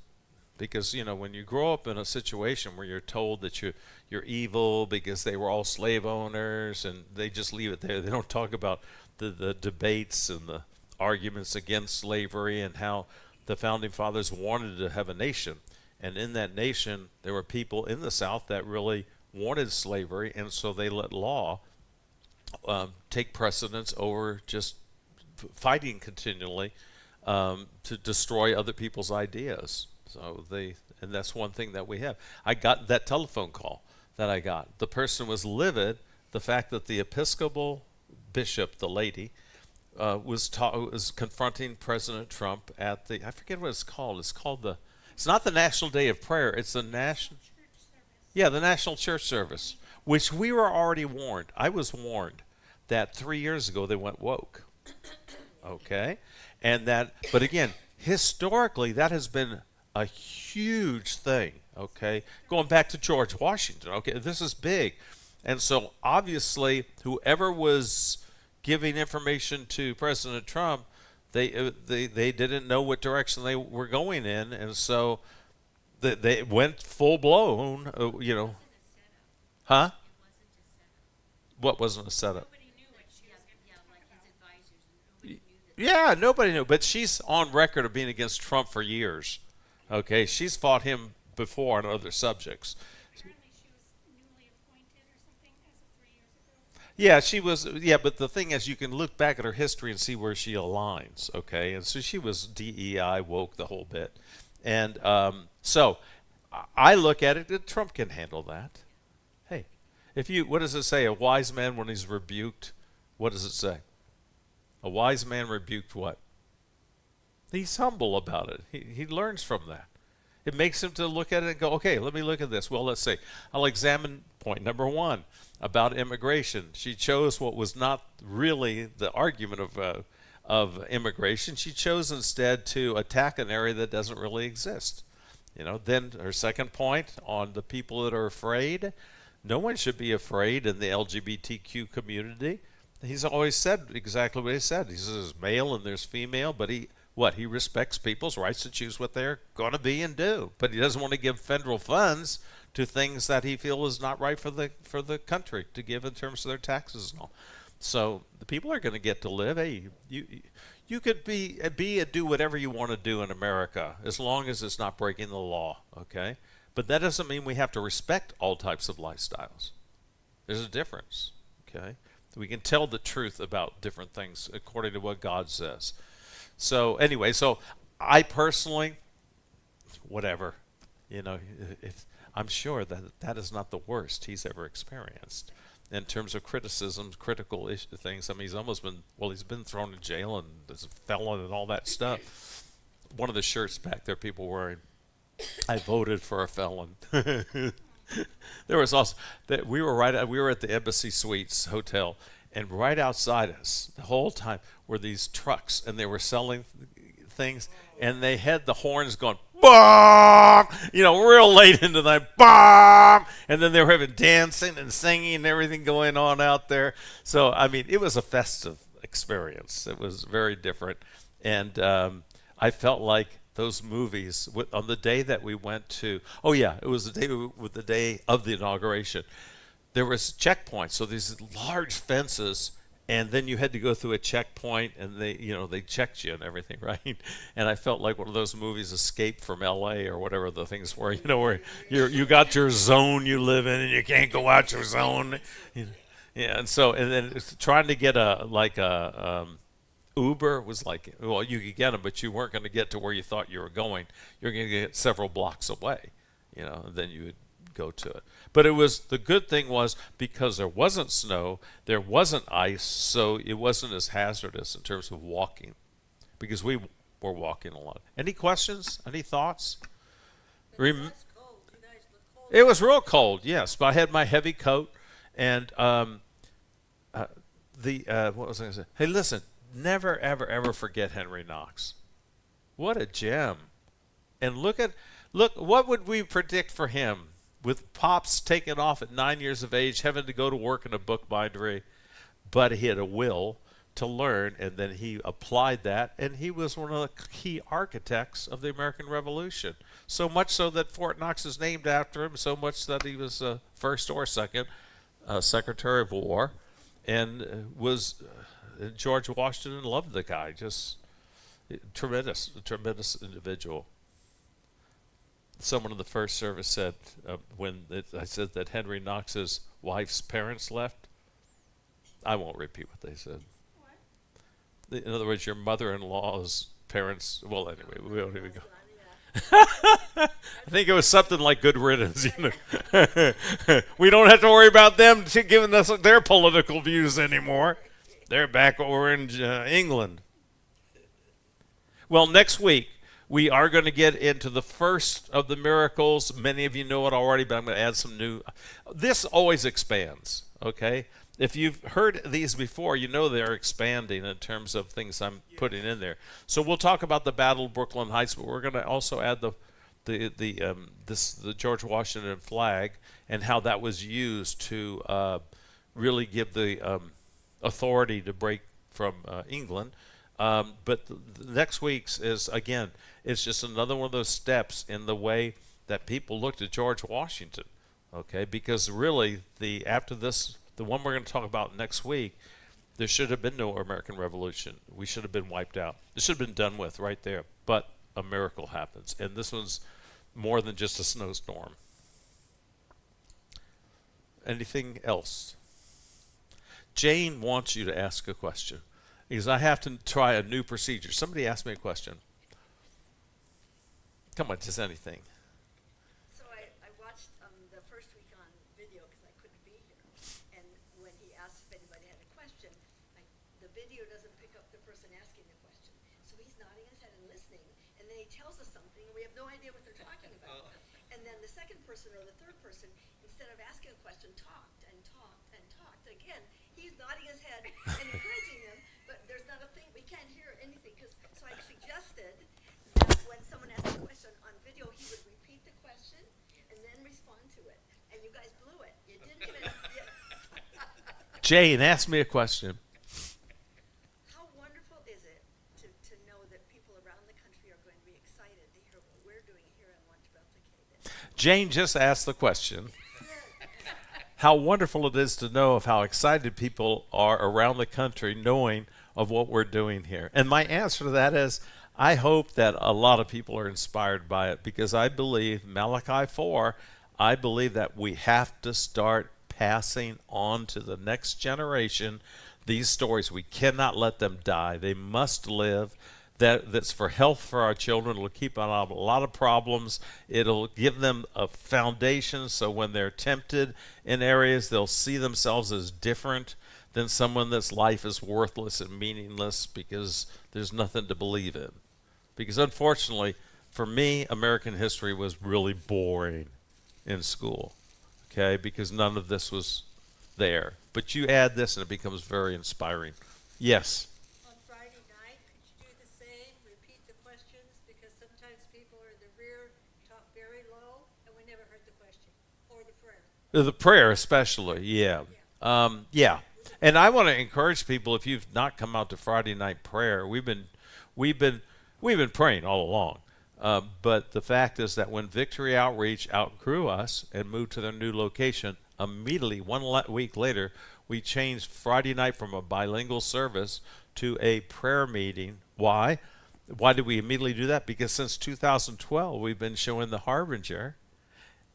Because, when you grow up in a situation where you're told that you're evil because they were all slave owners, and they just leave it there. They don't talk about the debates and the arguments against slavery and how the Founding Fathers wanted to have a nation. And in that nation, there were people in the South that really wanted slavery, and so they let law take precedence over just fighting continually to destroy other people's ideas. And that's one thing that we have. I got that telephone call that I got. The person was livid. The fact that the Episcopal bishop, the lady, was confronting President Trump at I forget what it's called. It's not the National Day of Prayer. It's the National Church Service, which we were already warned. I was warned that 3 years ago they went woke. Okay? But again, historically, that has been a huge thing, okay? Going back to George Washington, okay? This is big. And so, obviously, whoever was giving information to President Trump, they didn't know what direction they were going in, and so they went full-blown, Huh? What wasn't a setup? Yeah, nobody knew. But she's on record of being against Trump for years. Okay, she's fought him before on other subjects. Apparently she was newly appointed or something as of 3 years ago. Yeah, she was. Yeah, but the thing is, you can look back at her history and see where she aligns. Okay, and so she was DEI woke the whole bit, and so I look at it that Trump can handle that. Hey, If you, what does it say? A wise man when he's rebuked, what does it say? A wise man rebuked what? He's humble about it. He learns from that. It makes him to look at it and go, okay, let me look at this. Well, let's see. I'll examine point number one about immigration. She chose what was not really the argument of immigration. She chose instead to attack an area that doesn't really exist. Then her second point on the people that are afraid. No one should be afraid in the LGBTQ community. He's always said exactly what he said. He says there's male and there's female, but he respects people's rights to choose what they're going to be and do. But he doesn't want to give federal funds to things that he feels is not right for the country to give in terms of their taxes and all. So the people are going to get to live. Hey, you could be and do whatever you want to do in America as long as it's not breaking the law, okay? But that doesn't mean we have to respect all types of lifestyles. There's a difference, okay? We can tell the truth about different things according to what God says. So anyway, so I personally, whatever, I'm sure that is not the worst he's ever experienced in terms of criticisms, critical things. I mean, he's been thrown in jail and is a felon and all that stuff. One of the shirts back there, people wearing, I voted for a felon. There was also that we were at the Embassy Suites Hotel, and right outside us the whole time were these trucks, and they were selling things, and they had the horns going bong, real late into the night, bong, and then they were having dancing and singing and everything going on out there. So I mean, it was a festive experience. It was very different, and I felt like those movies on the day that we went to. Oh yeah, it was the day of the inauguration. There was checkpoints, so these large fences, and then you had to go through a checkpoint, and they checked you and everything, right? And I felt like one of those movies, Escape from L.A. or whatever the things were, where you got your zone you live in, and you can't go out your zone. Yeah, and then it's trying to get Uber was like, well, you could get them, but you weren't going to get to where you thought you were going. You're going to get several blocks away, and then you would go to it. But the good thing was because there wasn't snow, there wasn't ice, so it wasn't as hazardous in terms of walking, because we were walking a lot. Any questions? Any thoughts? Cold. You guys look cold. It was real cold, yes, but I had my heavy coat, and what was I going to say? Hey, listen. Never, ever, ever forget Henry Knox. What a gem. And look, what would we predict for him? With Pops taking off at 9 years of age, having to go to work in a bookbindery, but he had a will to learn, and then he applied that, and he was one of the key architects of the American Revolution. So much so that Fort Knox is named after him, so much that he was first or second Secretary of War, and was... George Washington loved the guy. Just a tremendous individual. Someone in the first service said, I said that Henry Knox's wife's parents left, I won't repeat what they said. What? In other words, your mother-in-law's parents, well, anyway, we don't even go. I think it was something like good riddance. We don't have to worry about them giving us their political views anymore. They're back over in England. Well, next week, we are going to get into the first of the miracles. Many of you know it already, but I'm going to add some new. This always expands, okay? If you've heard these before, you know they're expanding in terms of things I'm putting in there. So we'll talk about the Battle of Brooklyn Heights, but we're going to also add the George Washington flag and how that was used to really give the authority to break from England. But the next week's is, again, it's just another one of those steps in the way that people looked at George Washington, okay? Because really, after this, the one we're going to talk about next week, there should have been no American Revolution. We should have been wiped out. It should have been done with right there. But a miracle happens. And this one's more than just a snowstorm. Anything else? Jane wants you to ask a question because I have to try a new procedure. Somebody asked me a question. Come on, just anything. So I watched the first week on video because I couldn't be here. video doesn't pick up the person asking the question. So he's nodding his head and listening, and then he tells us something, and we have no idea what they're talking about. And then the second person or the third person, instead of asking a question, talked and talked and talked. Again, he's nodding his head and encouraging them, but there's not a thing, we can't hear anything. So I suggested that when someone asked a question on video, he would repeat the question and then respond to it. And you guys blew it. You didn't even. Jane, ask me a question. How wonderful is it to know that people around the country are going to be excited to hear what we're doing here and want to replicate it? Jane just asked the question. How wonderful it is to know of how excited people are around the country knowing of what we're doing here. And my answer to that is, I hope that a lot of people are inspired by it, because I believe, Malachi 4, I believe that we have to start passing on to the next generation these stories. We cannot let them die. They must live. That's for health for our children. It'll keep out of a lot of problems. It'll give them a foundation so when they're tempted in areas, they'll see themselves as different than someone that's life is worthless and meaningless because there's nothing to believe in. Because unfortunately, for me, American history was really boring in school, okay, because none of this was there. But you add this and it becomes very inspiring. Yes? On Friday night, could you do the same? Repeat the questions, because sometimes people are in the rear, talk very low, and we never heard the question or the prayer. The prayer especially, yeah. Yeah. And I want to encourage people, if you've not come out to Friday night prayer, we've been praying all along. But the fact is that when Victory Outreach outgrew us and moved to their new location, immediately week later, we changed Friday night from a bilingual service to a prayer meeting. Why? Why did we immediately do that? Because since 2012, we've been showing the Harbinger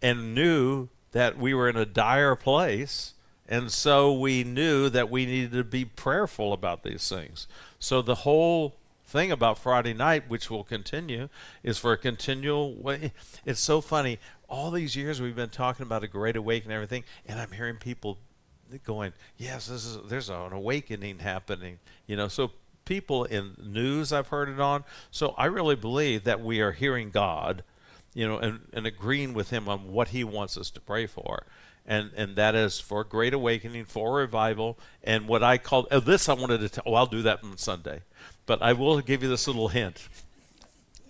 and knew that we were in a dire place. And so we knew that we needed to be prayerful about these things. So the whole thing about Friday night, which will continue, is for a continual way. It's so funny. All these years we've been talking about a great awakening and everything, and I'm hearing people going, yes, there's an awakening happening. So people in news I've heard it on. So I really believe that we are hearing God, and agreeing with him on what he wants us to pray for. And that is for great awakening, for revival, and what I call this. I wanted to tell. Well, I'll do that on Sunday, but I will give you this little hint.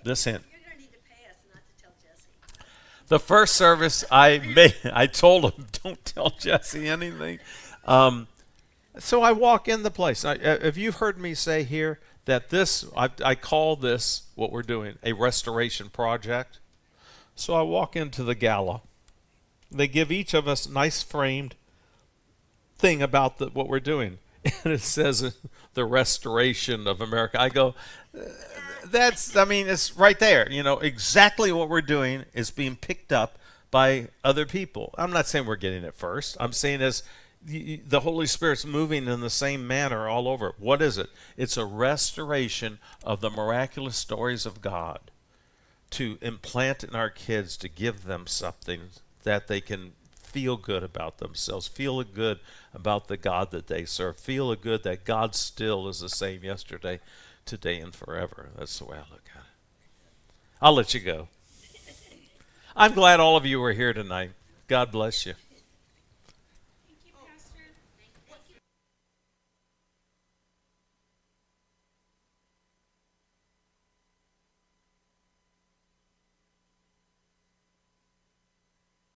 This hint. You're going to need to pay us not to tell Jesse. The first service, I told him, don't tell Jesse anything. So I walk in the place. Have you heard me say here that I call this, what we're doing, a restoration project? So I walk into the gala. They give each of us a nice framed thing about what we're doing. And it says the restoration of America. I go, it's right there. Exactly what we're doing is being picked up by other people. I'm not saying we're getting it first. I'm saying as the Holy Spirit's moving in the same manner all over. What is it? It's a restoration of the miraculous stories of God to implant in our kids, to give them something that they can feel good about themselves, feel good about the God that they serve, feel good that God still is the same yesterday, today, and forever. That's the way I look at it. I'll let you go. I'm glad all of you were here tonight. God bless you.